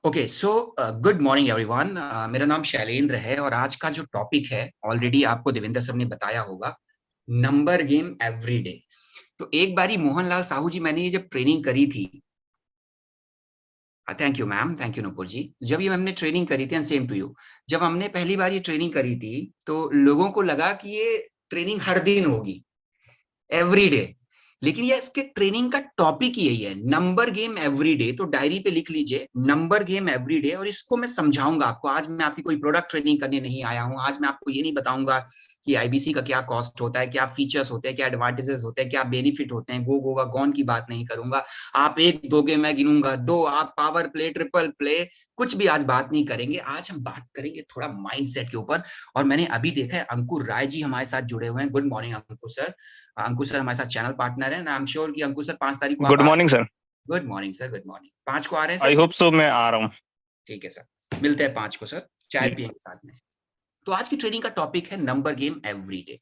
Okay so good morning everyone. मेरा नाम शैलेंद्र है और आज का जो टॉपिक है ऑलरेडी आपको देवेंद्र सर ने बताया होगा, नंबर गेम एवरीडे। तो एक बारी मोहनलाल साहू जी, मैंने ये जब ट्रेनिंग करी थी, thank you ma'am, thank you Nupur ji. जब ये हमने ट्रेनिंग करी थी, एंड सेम टू यू, जब हमने पहली बार ये ट्रेनिंग करी थी तो लोगों को लगा कि ये ट्रेनिंग हर दिन होगी, एवरीडे। लेकिन ये इसके ट्रेनिंग का टॉपिक यही है, नंबर गेम एवरीडे। तो डायरी पे लिख लीजिए, नंबर गेम एवरीडे। और इसको मैं समझाऊंगा आपको। आज मैं आपकी कोई प्रोडक्ट ट्रेनिंग करने नहीं आया हूं। आज मैं आपको ये नहीं बताऊंगा कि आईबीसी का क्या कॉस्ट होता है, क्या फीचर्स होते हैं, क्या एडवांटेजेस होते हैं, क्या बेनिफिट होते हैं। गो गोवा गॉन की बात नहीं करूंगा। आप एक दोगे, मैं गिनूंगा दो। आप पावर प्ले, ट्रिपल प्ले, कुछ भी आज बात नहीं करेंगे। आज हम बात करेंगे थोड़ा माइंडसेट के ऊपर। और मैंने अभी देखा है अंकुर राय जी हमारे साथ जुड़े हुए हैं। गुड मॉर्निंग अंकुर सर। अंकुर सर हमारे साथ चैनल पार्टनर है। आई एम श्योर कि अंकुर सर 5 तारीख को आप गुड आ रहे मॉर्निंग सर। हैं। Good morning sir, good morning. 5 को आ रहे हैं सर? आई होप सो, मैं आ रहा हूँ। ठीक है सर, मिलते हैं 5 को सर, चाय पियेंगे साथ में। तो आज की ट्रेनिंग का टॉपिक है नंबर गेम एवरीडे।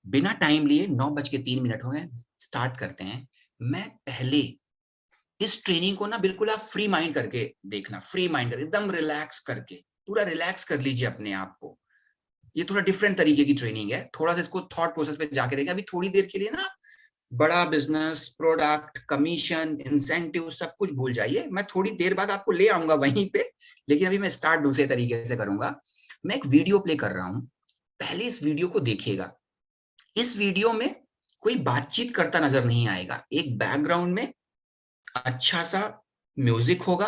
बिना टाइम लिए 9:03 हो गए, स्टार्ट करते हैं। मैं पहले इस ट्रेनिंग को ना बिल्कुल आप फ्री माइंड करके देखना, फ्री माइंड करके एकदम रिलैक्स करके, पूरा रिलैक्स कर लीजिए अपने आप को। ये थोड़ा डिफरेंट तरीके की ट्रेनिंग है। थोड़ा सा इसको थॉट प्रोसेस पे जाके देखें। अभी थोड़ी देर के लिए ना बड़ा बिजनेस, प्रोडक्ट, कमीशन, इंसेंटिव सब कुछ भूल जाइए। मैं थोड़ी देर बाद आपको ले आऊंगा वहीं पे, लेकिन अभी मैं स्टार्ट दूसरे तरीके से करूंगा। मैं एक वीडियो प्ले कर रहा हूं, पहले इस वीडियो को देखिएगा। इस वीडियो में कोई बातचीत करता नजर नहीं आएगा। एक बैकग्राउंड में अच्छा सा म्यूजिक होगा,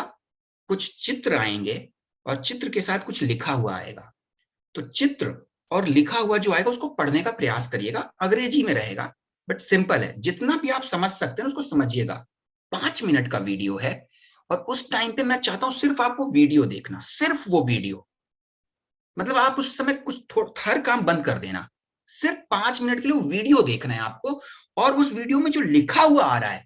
कुछ चित्र आएंगे और चित्र के साथ कुछ लिखा हुआ आएगा। तो चित्र और लिखा हुआ जो आएगा उसको पढ़ने का प्रयास करिएगा। अंग्रेजी में रहेगा बट सिंपल है, जितना भी आप समझ सकते हैं उसको समझिएगा। 5 मिनट का वीडियो है और उस टाइम पे मैं चाहता हूं सिर्फ आप वो वीडियो देखना, सिर्फ वो वीडियो। मतलब आप उस समय कुछ हर काम बंद कर देना, सिर्फ 5 मिनट के लिए वो वीडियो देखना है आपको। और उस वीडियो में जो लिखा हुआ आ रहा है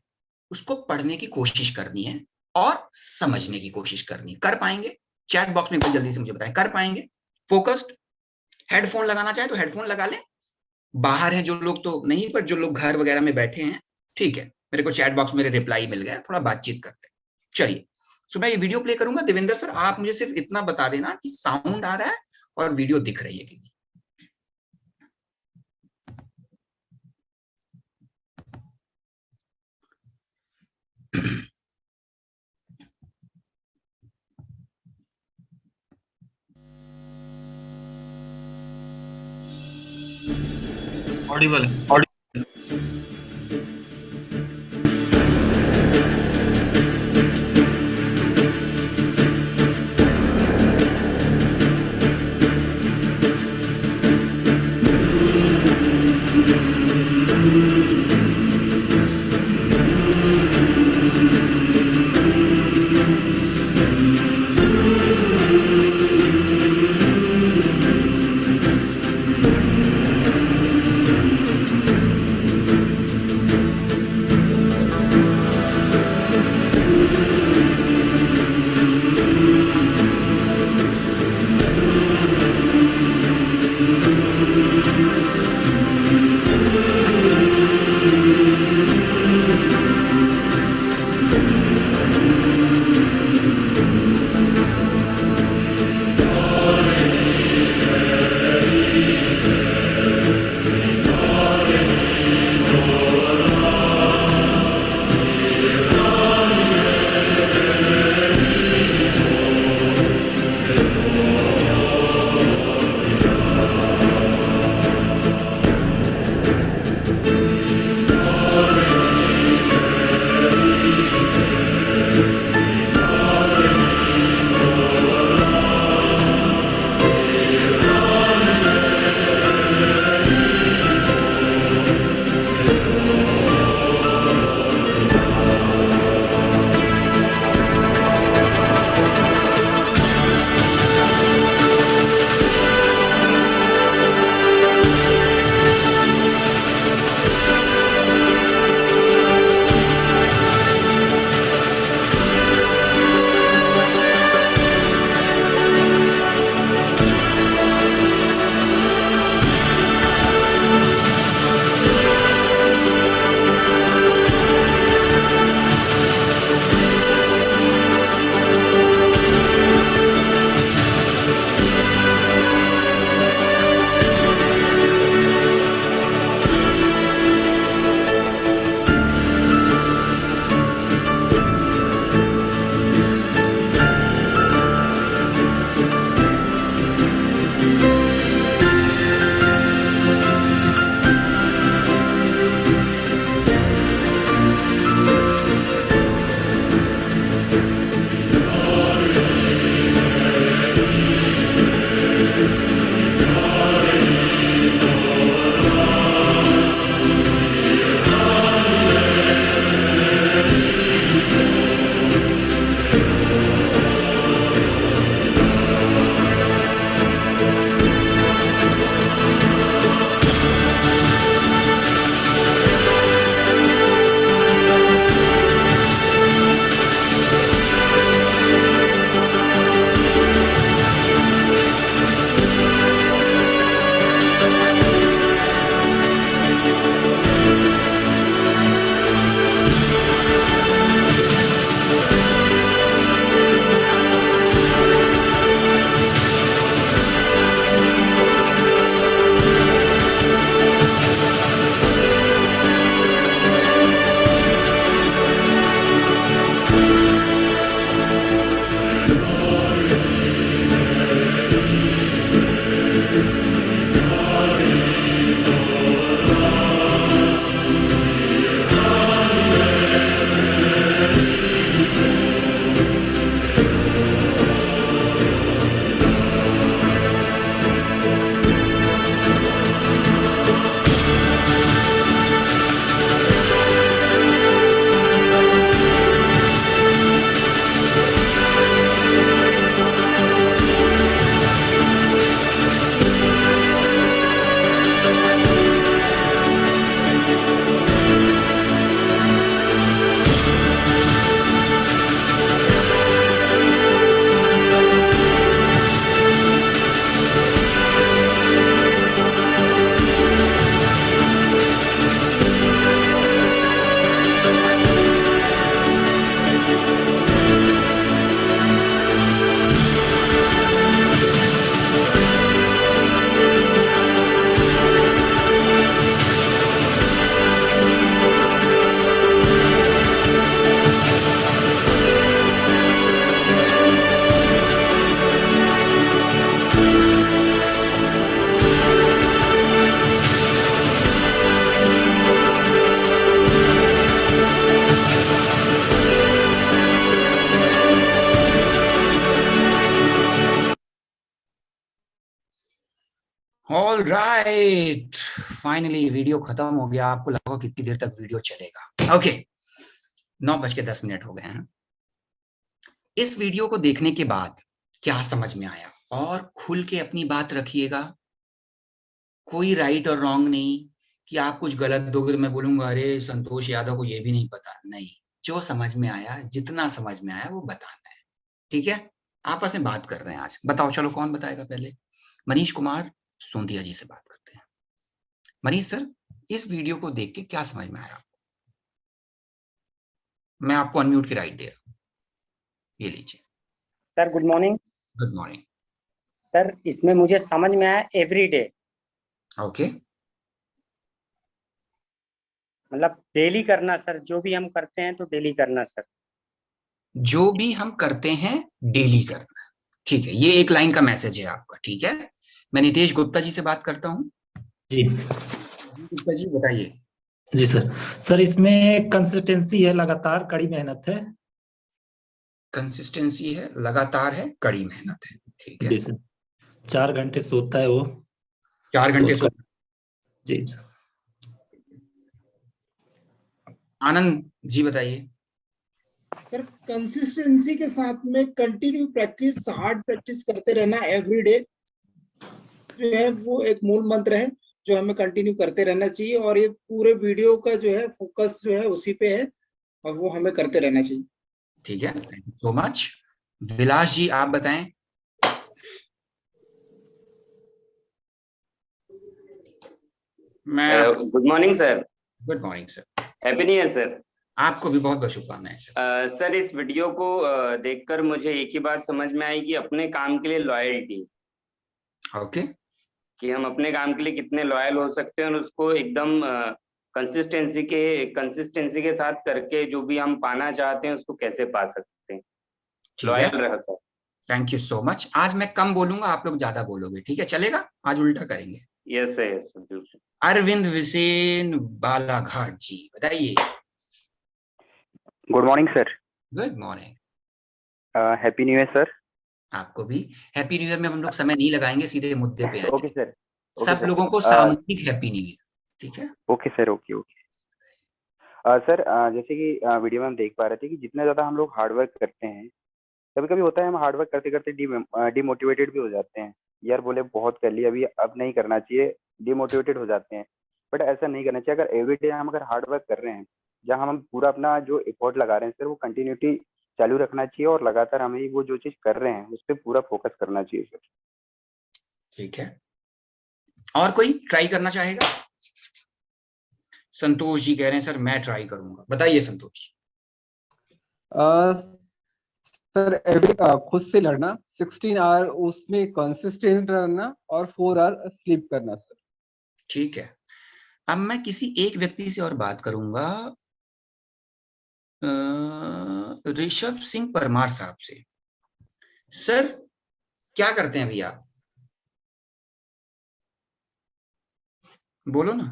उसको पढ़ने की कोशिश करनी है और समझने की कोशिश करनी है। कर पाएंगे? चैट बॉक्स में जल्दी से मुझे बताएं, कर पाएंगे? फोकस्ड? हेडफोन लगाना चाहे तो हेडफोन लगा ले। बाहर हैं जो लोग तो नहीं, पर जो लोग घर वगैरह में बैठे हैं, ठीक है। मेरे को चैट बॉक्स में रिप्लाई मिल गया, थोड़ा बातचीत करते हैं। चलिए, सो मैं ये वीडियो प्ले करूंगा। देवेंद्र सर, आप मुझे सिर्फ इतना बता देना कि साउंड आ रहा है और वीडियो दिख रही है कि नहीं। ऑडिबल है। ऑल राइट, फाइनली वीडियो खत्म हो गया। आपको लगा कितनी देर तक वीडियो चलेगा? ओके, 9:10 हो गए हैं। इस वीडियो को देखने के बाद क्या समझ में आया, और खुल के अपनी बात रखिएगा। कोई राइट और रॉन्ग नहीं कि आप कुछ गलत दोगे तो मैं बोलूंगा अरे संतोष यादव को ये भी नहीं पता। नहीं, जो समझ में आया, जितना समझ में आया वो बताना है। ठीक है, आपस में बात कर रहे हैं आज। बताओ, चलो कौन बताएगा पहले? मनीष कुमार सोंधिया जी से बात करते हैं। मनीष सर, इस वीडियो को देख के क्या समझ में आया? मैं आपको अनम्यूट की राइट दे रहा हूँ, ये लीजिए। Sir good morning. Good morning sir, इसमें मुझे समझ में आया एवरीडे, ओके। मतलब डेली करना सर, जो भी हम करते हैं तो डेली करना सर। जो भी हम करते हैं डेली करना, ठीक है। ये एक लाइन का मैसेज है आपका, ठीक है। मैं नितेश गुप्ता जी से बात करता हूँ। जी गुप्ता जी बताइए। जी सर इसमें कंसिस्टेंसी है, लगातार कड़ी मेहनत है। कंसिस्टेंसी है, लगातार है, कड़ी मेहनत है, ठीक है। जी सर, 4 घंटे सोता है वो। 4 घंटे तो जी सर। आनंद जी बताइए। सर कंसिस्टेंसी के साथ में कंटिन्यू प्रैक्टिस, हार्ड प्रैक्टिस करते रहना एवरीडे जो है वो एक मूल मंत्र है जो हमें कंटिन्यू करते रहना चाहिए। और ये पूरे वीडियो का जो है फोकस जो है उसी पे है और वो हमें करते रहना चाहिए। ठीक है, थैंक यू सो मच। विलास जी आप बताएं। Good morning sir. Good morning sir, happy new year sir. आपको भी बहुत बहुत शुभकामनाएं सर। सर इस वीडियो को देखकर मुझे एक ही बात समझ में आई कि अपने काम के लिए लॉयल्टी, ओके। कि हम अपने काम के लिए कितने लॉयल हो सकते हैं और उसको एकदम कंसिस्टेंसी के साथ करके जो भी हम पाना चाहते हैं उसको कैसे पा सकते हैं। लॉयल रहो sir. Thank you so much. आज मैं कम बोलूंगा, आप लोग ज्यादा बोलोगे, ठीक है? चलेगा? आज उल्टा करेंगे। यस सर, यस सर, बिल्कुल। अरविंद विसेन बालाघाट जी बताइए। Good morning sir. Good morning. Happy new year sir. आपको भी हैप्पी न्यू ईयर। में हम लोग समय नहीं लगाएंगे, सीधे मुद्दे पे आएंगे। Okay sir. सब लोगों को सामूहिक हैप्पी न्यू ईयर, ठीक है? Okay sir, okay okay. Sir जैसे कि वीडियो में हम देख पा रहे थे कि जितना ज्यादा हम लोग हार्ड वर्क करते हैं, कभी कभी होता है हम हार्ड वर्क करते करते डिमोटिवेटेड भी हो जाते हैं। यार बोले बहुत कर लिया, अभी अब नहीं करना चाहिए, डिमोटिवेटेड हो जाते हैं। बट ऐसा नहीं करना चाहिए। अगर एवरीडे हम अगर हार्ड वर्क कर रहे हैं, जहाँ हम पूरा अपना जो एफर्ट लगा रहे हैं सर, वो कंटिन्यूटी चालू रखना चाहिए और लगातार हमें वो जो चीज कर रहे हैं उस पर पूरा फोकस करना चाहिए सर। ठीक है, और कोई ट्राई करना चाहेगा? संतोष जी कह रहे हैं सर मैं ट्राई करूंगा। बताइए संतोष। सर एवरी खुद से लड़ना, 16 आवर उसमें कंसिस्टेंट रहना और 4 आवर स्लीप करना सर। ठीक है, अब मैं किसी एक व्यक्ति से और बात करूंगा, ऋषभ सिंह परमार साहब से। सर क्या करते हैं अभी आप? बोलो ना,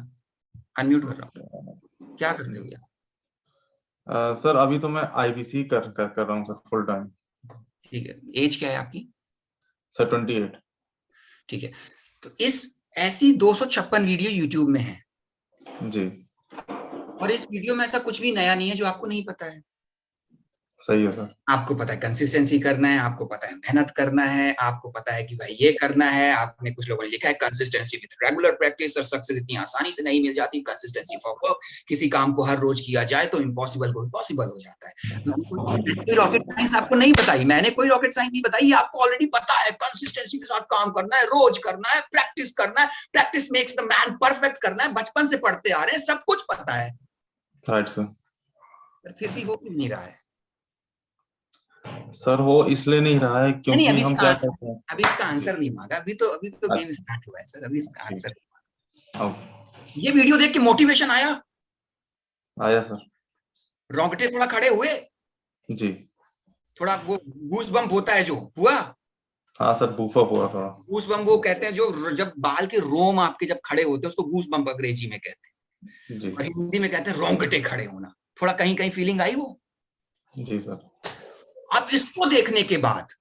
अनम्यूट कर रहा हूँ। क्या करते हो भैया? सर अभी तो मैं आईबीसी कर रहा हूँ सर, फुल टाइम। ठीक है, एज क्या है आपकी? सर 28। ठीक है, तो इस ऐसी 256 वीडियो यूट्यूब में है जी, और इस वीडियो में ऐसा कुछ भी नया नहीं है जो आपको नहीं पता है। सही है सर। आपको पता है कंसिस्टेंसी करना है, आपको पता है मेहनत करना है, आपको पता है कि भाई ये करना है। आपने कुछ लोगों ने लिखा है कंसिस्टेंसी विद रेगुलर प्रैक्टिस और सक्सेस इतनी आसानी से नहीं मिल जाती। कंसिस्टेंसी फॉर वर्क, किसी काम को हर रोज किया जाए तो इम्पॉसिबल को पॉसिबल हो जाता है। कोई रॉकेट साइंस आपको नहीं बताई, मैंने कोई रॉकेट साइंस नहीं बताई, आपको ऑलरेडी पता है। कंसिस्टेंसी के साथ काम करना है, रोज करना है, प्रैक्टिस करना है। Practice makes the man perfect करना है, बचपन से पढ़ते आ रहे हैं, सब कुछ पता है। Right sir. फिर भी हो क्यों नहीं रहा है? सर हो इसलिए नहीं रहा है क्योंकि नहीं, हम क्या करते हैं। अभी इसका आंसर नहीं मांगा, अभी तो गेम स्टार्ट हुआ है सर, अभी इसका आंसर नहीं मांगा। ये वीडियो देख के मोटिवेशन आया सर। रोंगटे थोड़ा खड़े हुए जी, थोड़ा वो गूस बम्प होता है जो हुआ। हाँ सर, बूफा हुआ थोड़ा। गूस बम्प वो कहते हैं जो जब बाल के रोम आपके जब खड़े होते हैं उसको गूस बम्प अंग्रेजी में कहते हैं जी, और हिंदी में कहते हैं रोंगटे खड़े होना। थोड़ा कहीं कहीं फीलिंग आई वो? जी सर। अब इसको देखने के बाद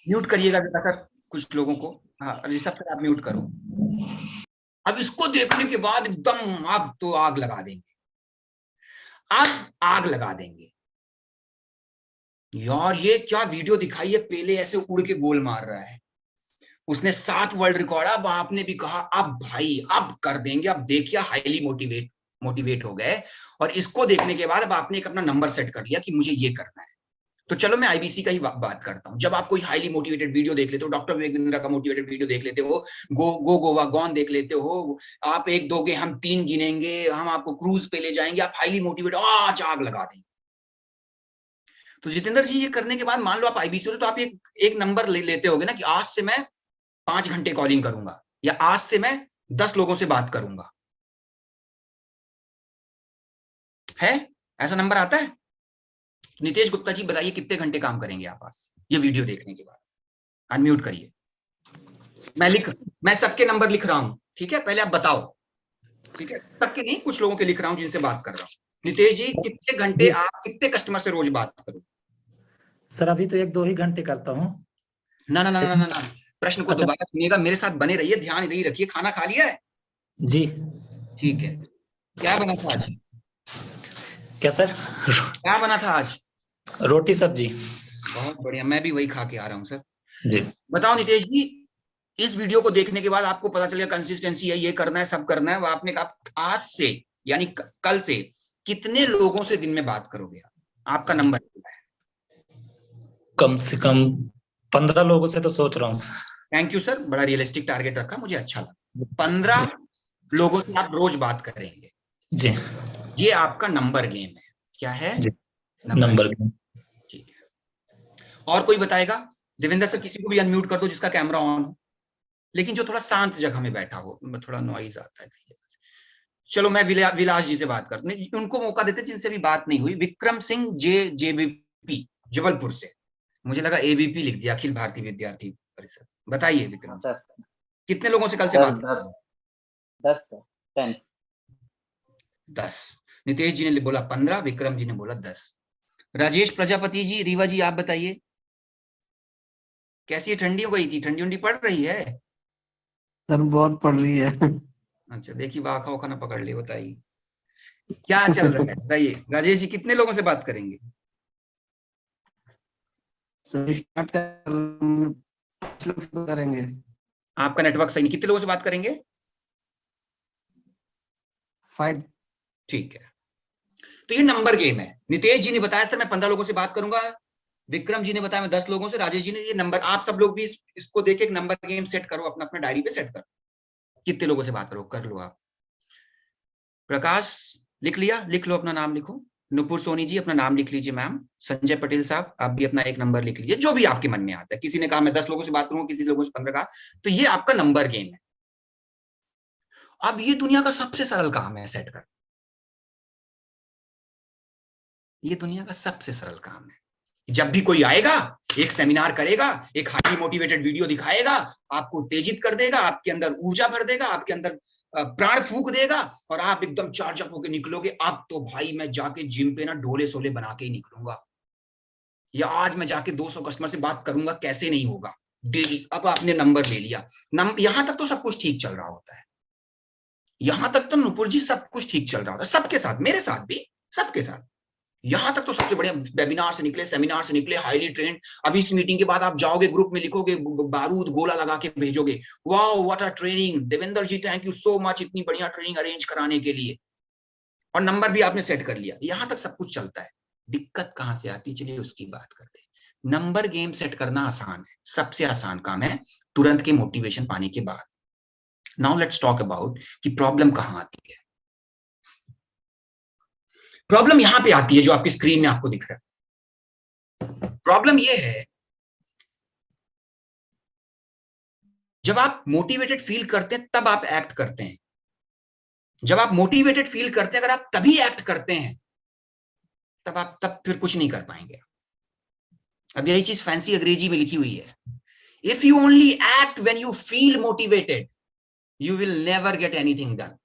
म्यूट करिएगा बेटा सर, कुछ लोगों को। हाँ ऋषभ सर आप म्यूट करो। अब इसको देखने के बाद एकदम आप तो आग लगा देंगे, आप आग लगा देंगे। यार ये क्या वीडियो दिखाई है, पहले ऐसे उड़ के गोल मार रहा है, उसने 7 वर्ल्ड रिकॉर्ड। अब आपने भी कहा अब भाई अब कर देंगे, अब देखिए हाईली मोटिवेट हो गए, और इसको देखने के बाद अब आपने एक अपना नंबर सेट कर लिया कि मुझे ये करना है। तो चलो मैं आईबीसी का ही बात करता हूं। जब आप कोई हाईली मोटिवेटेड वीडियो देख लेते हो, डॉक्टर विवेक बिंद्रा का मोटिवेटेड वीडियो देख लेते हो, गोवा गॉन देख लेते हो, आप 1 दोगे, हम 3 गिनेंगे, हम आपको क्रूज पे ले जाएंगे, आप हाईली मोटिवेटेड आज आग लगा देंगे। तो जितेंद्र जी ये करने के बाद मान लो आप आईबीसी हो तो आप एक नंबर लेते होगे ना कि आज से मैं 5 घंटे कॉलिंग करूंगा, या आज से मैं 10 लोगों से बात करूंगा। है ऐसा नंबर आता है? नितेश गुप्ता जी बताइए कितने घंटे काम करेंगे आप आज ये वीडियो देखने के बाद? अनम्यूट करिए। मैं सबके नंबर लिख रहा हूं, ठीक है? पहले आप बताओ, ठीक है? सबके नहीं, कुछ लोगों के लिख रहा हूं जिनसे बात कर रहा हूं। नितेश जी कितने घंटे आप कितने कस्टमर से रोज बात करो? सर अभी तो 1-2 ही घंटे करता हूँ। ना, प्रश्न को दोबारा सुनिएगा, मेरे साथ बने रहिए, ध्यान इधर ही रखिए। खाना खा लिया है? जी ठीक है। क्या बना था आज? क्या सर? क्या बना था आज? रोटी सब्जी। बहुत बढ़िया, मैं भी वही खा के आ रहा हूँ सर। जी बताओ नितेश जी, इस वीडियो को देखने के बाद आपको पता चलेगा कंसिस्टेंसी है, ये करना है, सब करना है, वो आपने कहा आज से यानी कल से कितने लोगों से दिन में बात करोगे आप? आपका नंबर क्या है? कम से कम 15 लोगों से तो सोच रहा हूँ। थैंक यू सर, बड़ा रियलिस्टिक टारगेट रखा, मुझे अच्छा लगा। 15 लोगों से आप रोज बात करेंगे जी। ये आपका नंबर गेम है। क्या है? Number game. ठीक है। और कोई बताएगा? देवेंद्र सर किसी को भी अनम्यूट कर दो जिसका कैमरा ऑन हो, लेकिन जो थोड़ा शांत जगह में बैठा हो, थोड़ा नॉइज आता है कहीं जगह से। चलो मैं विलास जी से बात करते हैं, उनको मौका देते जिनसे भी बात नहीं हुई। विक्रम सिंह जेबीपी जबलपुर से, मुझे लगा एबीपी लिख दिया, अखिल भारतीय विद्यार्थी परिषद। बताइए विक्रम सर, कितने लोगों से कल से बात? 10। नितेश जी ने बोला 15, विक्रम जी ने बोला 10। राजेश प्रजापति जी, रीवा जी आप बताइए कैसी है? ठंडी हो गई थी? ठंडी उंडी पड़ रही है? सर बहुत पड़ रही है। अच्छा देखिए वाखा वाखा ना पकड़ ले। बताइए क्या चल रहा है, बताइए राजेश जी कितने लोगों से बात करेंगे? सर स्टार्ट करेंगे। आपका नेटवर्क सही नहीं, कितने लोगों से बात करेंगे? 5। ठीक है, तो ये नंबर गेम है। नितेश जी ने बताया सर मैं 15 लोगों से बात करूंगा, विक्रम जी ने बताया मैं 10 लोगों से, राजेश जी ने ये नंबर। आप सब लोग भी इसको देख एक नंबर गेम सेट करो, अपना अपना डायरी पे सेट करो, कितने लोगों से बात करो, कर लो आप। प्रकाश लिख लिया? लिख लो, अपना नाम लिखो। नुपुर सोनी जी अपना नाम लिख लीजिए मैम। संजय पटेल साहब आप भी अपना एक नंबर लिख लीजिए, जो भी आपके मन में आता है। किसी ने कहा मैं 10 लोगों से बात करूंगा, किसी लोगों से 15 कहा, तो ये आपका नंबर गेम है। अब ये दुनिया का सबसे सरल काम है सेट कर, ये दुनिया का सबसे सरल काम है। जब भी कोई आएगा, एक सेमिनार करेगा, एक हाईली मोटिवेटेड वीडियो दिखाएगा, आपको उत्तेजित कर देगा, आपके अंदर ऊर्जा भर देगा, आपके अंदर प्राण फूंक देगा, और आप एकदम चार्ज अप होकर निकलोगे। अब तो भाई मैं जाके जिम पे ना ढोले सोले बना के ही निकलूंगा, या आज मैं जाके 200 कस्टमर से बात करूंगा, कैसे नहीं होगा डेली। अब आपने नंबर ले लिया, यहां तक तो सब कुछ ठीक चल रहा होता है, यहां तक तो नुपुर जी सब कुछ ठीक चल रहा होता है, सबके साथ, मेरे साथ भी, सबके साथ। यहां तक तो सबसे बढ़िया वेबिनार से निकले, सेमिनार से निकले, हाईली ट्रेंड। अभी इस मीटिंग के बाद आप जाओगे, ग्रुप में लिखोगे, बारूद गोला लगा के भेजोगे, wow what a training, Devendra ji thank you so much इतनी बढ़िया ट्रेनिंग अरेंज कराने के लिए। और नंबर भी आपने सेट कर लिया, यहां तक सब कुछ चलता है। दिक्कत कहां से आती है, चलिए उसकी बात करते हैं। नंबर गेम सेट करना आसान है, सबसे आसान काम है, तुरंत के मोटिवेशन पाने के बाद। नाउ लेट्स टॉक अबाउट कि प्रॉब्लम कहां आती है। प्रॉब्लम यहां पे आती है जो आपकी स्क्रीन में आपको दिख रहा है। प्रॉब्लम ये है, जब आप मोटिवेटेड फील करते हैं तब आप एक्ट करते हैं। जब आप मोटिवेटेड फील करते हैं, अगर आप तभी एक्ट करते हैं, तब फिर कुछ नहीं कर पाएंगे। अब यही चीज फैंसी अंग्रेजी में लिखी हुई है, if you only act when you feel motivated you will never get anything done.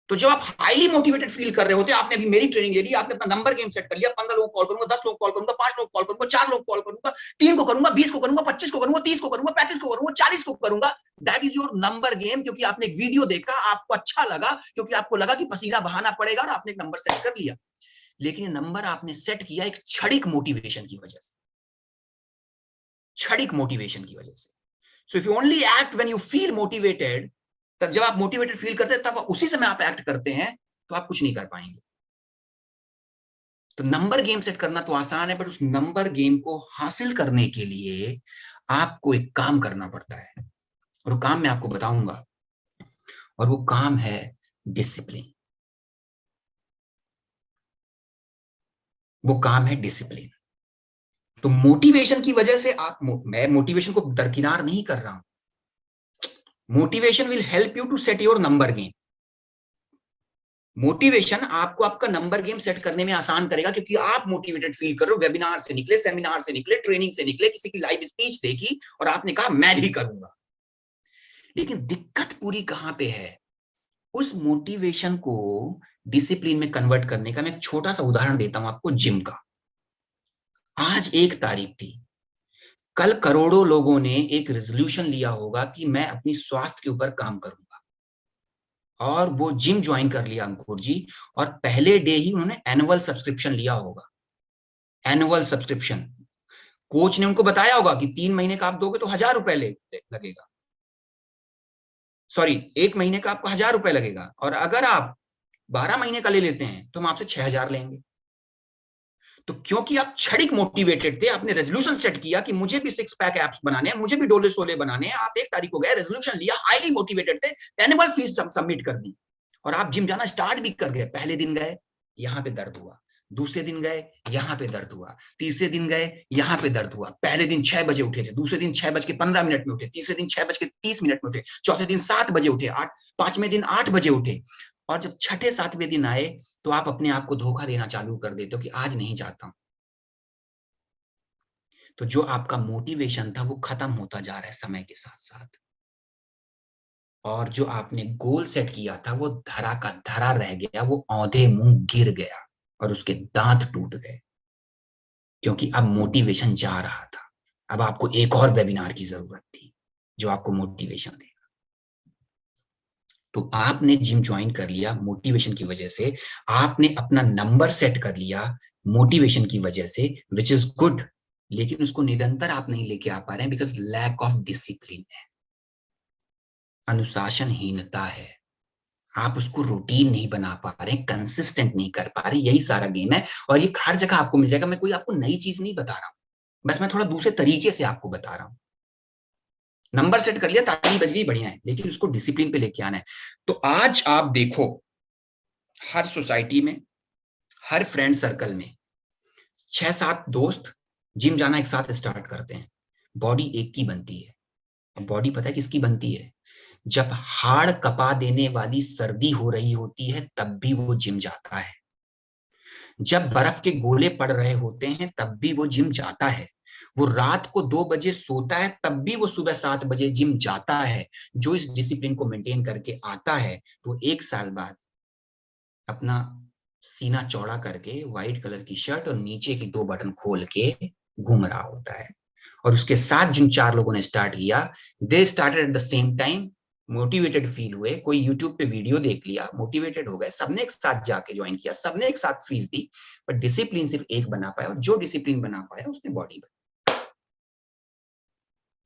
तो जब आप हाईली मोटिवेटेड फील कर रहे होते हैं, आपने अभी मेरी ट्रेनिंग ले ली, आपने अपना नंबर गेम सेट कर लिया, 15 लोगों को कॉल करूंगा, 10 लोगों को कॉल करूंगा, 5 लोगों को कॉल करूंगा, 4 लोगों को कॉल करूंगा, 3 को करूंगा, 20 को करूंगा, 25 को करूंगा, 30 को करूंगा, 35 को करूंगा, 40 को करूंगा। That is your number game, क्योंकि आपने एक वीडियो देखा, आपको अच्छा लगा, क्योंकि आपको लगा कि पसीना बहाना पड़ेगा और आपने एक नंबर सेट कर लिया। लेकिन ये नंबर आपने सेट किया एक क्षणिक मोटिवेशन की वजह से, क्षणिक मोटिवेशन की वजह से। So if you only act when you feel motivated, तब जब आप मोटिवेटेड फील करते हैं तब उसी समय आप एक्ट करते हैं, तो आप कुछ नहीं कर पाएंगे। तो नंबर गेम सेट करना तो आसान है, बट उस नंबर गेम को हासिल करने के लिए आपको एक काम करना पड़ता है, और वो काम मैं आपको बताऊंगा, और वो काम है डिसिप्लिन। वो काम है डिसिप्लिन। तो मोटिवेशन की वजह से मैं मोटिवेशन को दरकिनार नहीं कर रहा हूं। Motivation will help you to set your number game. Motivation आपको आपका नंबर गेम सेट करने में आसान करेगा, क्योंकि आप मोटिवेटेड फील कर रहे हो। वेबिनार से निकले, सेमिनार से निकले, ट्रेनिंग से निकले, किसी की लाइव स्पीच देखी और आपने कहा मैं भी करूंगा। लेकिन दिक्कत पूरी कहां पे है? उस मोटिवेशन को डिसिप्लिन में कन्वर्ट करने का मैं एक छोटा सा उदाहरण देता हूं आपको, जिम का। आज 1 तारीख थी, कल करोड़ों लोगों ने एक रेजोल्यूशन लिया होगा कि मैं अपनी स्वास्थ्य के ऊपर काम करूंगा, और वो जिम ज्वाइन कर लिया अंकुर जी, और पहले डे ही उन्होंने एनुअल सब्सक्रिप्शन लिया होगा। एनुअल सब्सक्रिप्शन, कोच ने उनको बताया होगा कि 3 महीने का आप दोगे तो 1000 रुपए लगेगा, सॉरी 1 महीने का आपको 1000 रुपए लगेगा, और अगर आप 12 महीने का ले लेते हैं तो हम आपसे 6000 लेंगे। तो क्योंकि आप क्षणिक मोटिवेटेड थे, आपने रेजोल्यूशन सेट किया कि मुझे भी 6 पैक एप्स बनाने हैं, मुझे भी डोले सोले बनाने हैं। आप 1 तारीख को गए, रेजोल्यूशन लिया, हाईली मोटिवेटेड थे, एनुअल फीस सबमिट कर दी, और आप जिम जाना स्टार्ट भी कर गए। पहले दिन गए, यहाँ पे दर्द हुआ, दूसरे दिन गए, यहाँ पे दर्द हुआ, तीसरे दिन गए, यहाँ पे दर्द हुआ। पहले दिन 6 बजे उठे थे, दूसरे दिन 6:15 में उठे, तीसरे दिन 6:30 में उठे, चौथे दिन 7 बजे उठे, 5वें दिन 8 बजे उठे, और जब 6ठे 7वें दिन आए तो आप अपने आप को धोखा देना चालू कर देते हो कि आज नहीं जाता हूं। तो जो आपका मोटिवेशन था वो खत्म होता जा रहा है समय के साथ साथ, और जो आपने गोल सेट किया था वो धरा का धरा रह गया, वो औंधे मुंह गिर गया और उसके दांत टूट गए, क्योंकि अब मोटिवेशन जा रहा था। अब आपको एक और वेबिनार की जरूरत थी जो आपको मोटिवेशन देगा। तो आपने जिम ज्वाइन कर लिया मोटिवेशन की वजह से, आपने अपना नंबर सेट कर लिया मोटिवेशन की वजह से, विच इज गुड, लेकिन उसको निरंतर आप नहीं लेके आ पा रहे हैं, बिकॉज लैक ऑफ डिसिप्लिन है, अनुशासनहीनता है। आप उसको रूटीन नहीं बना पा रहे, कंसिस्टेंट नहीं कर पा रहे। यही सारा गेम है, और ये हर जगह आपको मिल जाएगा। मैं कोई आपको नई चीज नहीं बता रहा हूं, बस मैं थोड़ा दूसरे तरीके से आपको बता रहा हूं। नंबर सेट कर लिया, ताली बज गई, बढ़िया है, लेकिन उसको डिसिप्लिन पे लेके आना है। तो आज आप देखो, हर सोसाइटी में, हर फ्रेंड सर्कल में 6-7 दोस्त जिम जाना एक साथ स्टार्ट करते हैं, बॉडी एक की बनती है। बॉडी पता है किसकी बनती है? जब हाड़ कपा देने वाली सर्दी हो रही होती है तब भी वो जिम जाता है, जब बर्फ के गोले पड़ रहे होते हैं तब भी वो जिम जाता है, वो रात को 2 बजे सोता है तब भी वो सुबह 7 बजे जिम जाता है। जो इस डिसिप्लिन को मेंटेन करके आता है तो 1 साल बाद अपना सीना चौड़ा करके व्हाइट कलर की शर्ट और नीचे की 2 बटन खोल के घूम रहा होता है। और उसके साथ जिन 4 लोगों ने स्टार्ट किया, they started at the same time, motivated feel हुए, कोई यूट्यूब पे वीडियो देख लिया, मोटिवेटेड हो गए, सबने एक साथ जाके ज्वाइन किया, सबने एक साथ फीस दी, पर डिसिप्लिन सिर्फ एक बना पाया, और जो डिसिप्लिन बना पाया उसने बॉडी बना।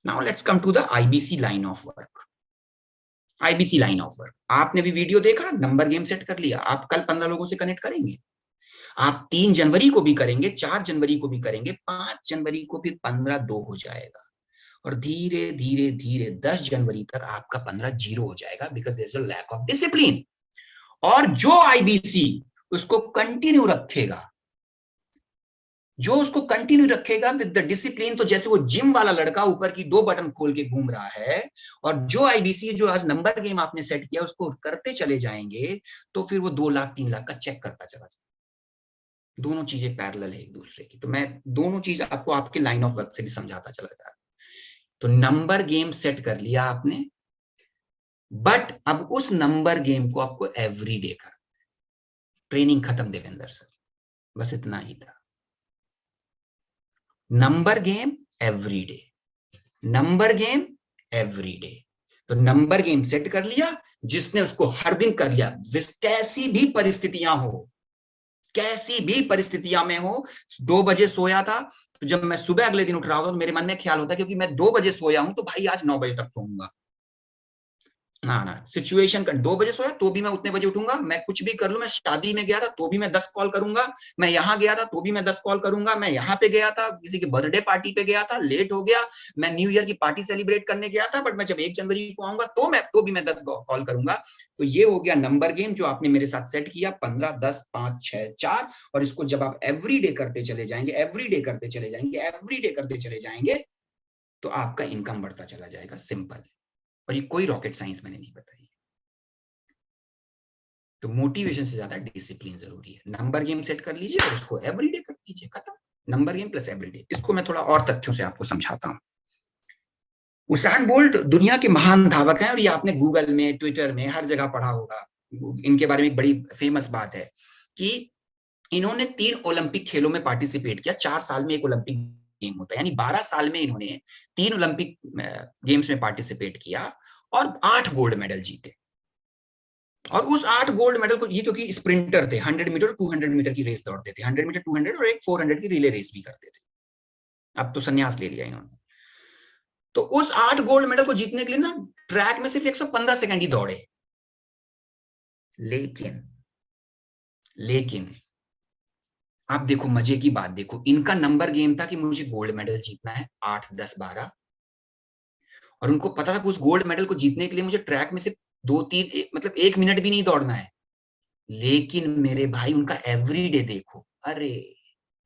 Now let's come to the IBC line of work. IBC line of work, आपने भी वीडियो देखा, नंबर गेम सेट कर लिया। आप कल 15 लोगों से कनेक्ट करेंगे, आप 3 जनवरी को भी करेंगे, 4 जनवरी को भी करेंगे, 5 जनवरी को फिर 15-2 हो जाएगा, और धीरे धीरे धीरे 10 जनवरी तक आपका 15 0 हो जाएगा, because there is a lack of discipline. और जो आईबीसी उसको कंटिन्यू रखेगा, जो उसको कंटिन्यू रखेगा विद द डिसिप्लिन, तो जैसे वो जिम वाला लड़का ऊपर की 2 बटन खोल के घूम रहा है, और जो आईबीसी, जो आज नंबर गेम आपने सेट किया, उसको करते चले जाएंगे, तो फिर वो 2 लाख 3 लाख का चेक करता चला जाएगा। दोनों चीजें पैरेलल है एक दूसरे की। तो मैं दोनों चीज आपको आपके लाइन ऑफ वर्क से भी समझाता चला जा रहा। तो नंबर गेम सेट कर लिया आपने, बट अब उस नंबर गेम को आपको एवरीडे करना है। ट्रेनिंग खत्म देवेंद्र सर, बस इतना ही था। Number game every day, number game every day. तो नंबर गेम सेट कर लिया, जिसने उसको हर दिन कर लिया, कैसी भी परिस्थितियां हो, कैसी भी परिस्थितियां में हो। 2 बजे सोया था, तो जब मैं सुबह अगले दिन उठ रहा होता तो मेरे मन में ख्याल होता क्योंकि मैं 2 बजे सोया हूं तो भाई आज 9 बजे तक सोऊंगा। ना सिचुएशन का 2 बजे सोया तो भी मैं उतने बजे उठूंगा। मैं कुछ भी कर लूं, मैं शादी में गया था तो भी मैं 10 कॉल करूंगा, मैं यहाँ गया था तो भी मैं 10 कॉल करूंगा, मैं यहाँ पे गया था किसी की बर्थडे पार्टी पे गया था, लेट हो गया, मैं न्यू ईयर की पार्टी सेलिब्रेट करने गया था, बट मैं जब 1 जनवरी को आऊंगा तो भी मैं 10 कॉल करूंगा। तो ये हो गया नंबर गेम जो आपने मेरे साथ सेट किया, 15, 10, 5, 6, 4। और इसको जब आप एवरी डे करते चले जाएंगे, एवरी डे करते चले जाएंगे, एवरी डे करते चले जाएंगे, तो आपका इनकम बढ़ता चला जाएगा। सिंपल। और ये कोई रॉकेट साइंस मैंने नहीं बताई। तो मोटिवेशन से ज्यादा डिसिप्लिन जरूरी है। नंबर गेम सेट कर लीजिए और उसको एवरीडे कर लीजिए, खत्म। Number game plus everyday. इसको मैं थोड़ा और तथ्यों से आपको समझाता हूं। उसाइन बोल्ट दुनिया के महान धावक हैं और ये आपने गूगल में, ट्विटर में, हर जगह पढ़ा होगा। इनके बारे में एक बड़ी फेमस बात है कि इन्होंने 3 ओलंपिक खेलों में पार्टिसिपेट किया। 4 साल में एक ओलंपिक गेम होता है, यानी 12 साल में इन्होंने 3 ओलंपिक गेम्स में पार्टिसिपेट किया और 8 गोल्ड मेडल जीते। और उस 8 गोल्ड मेडल को, ये क्योंकि स्प्रिंटर थे, 100 मीटर 200 मीटर की रेस दौड़ते थे, 100 मीटर 200 और एक 400 की रिले रेस भी करते थे। अब तो संन्यास ले लिया इन्होंने। तो उस 8 गोल्ड मेडल को जीतने के लिए ना ट्रैक में सिर्फ 115 सेकंड ही दौड़े। लेकिन आप देखो, मजे की बात देखो, इनका नंबर गेम था कि मुझे गोल्ड मेडल जीतना है, 8, 10, 12। और उनको पता था कि उस गोल्ड मेडल को जीतने के लिए मुझे ट्रैक में सिर्फ 2-3 मतलब 1 मिनट भी नहीं दौड़ना है। लेकिन मेरे भाई उनका एवरीडे देखो, अरे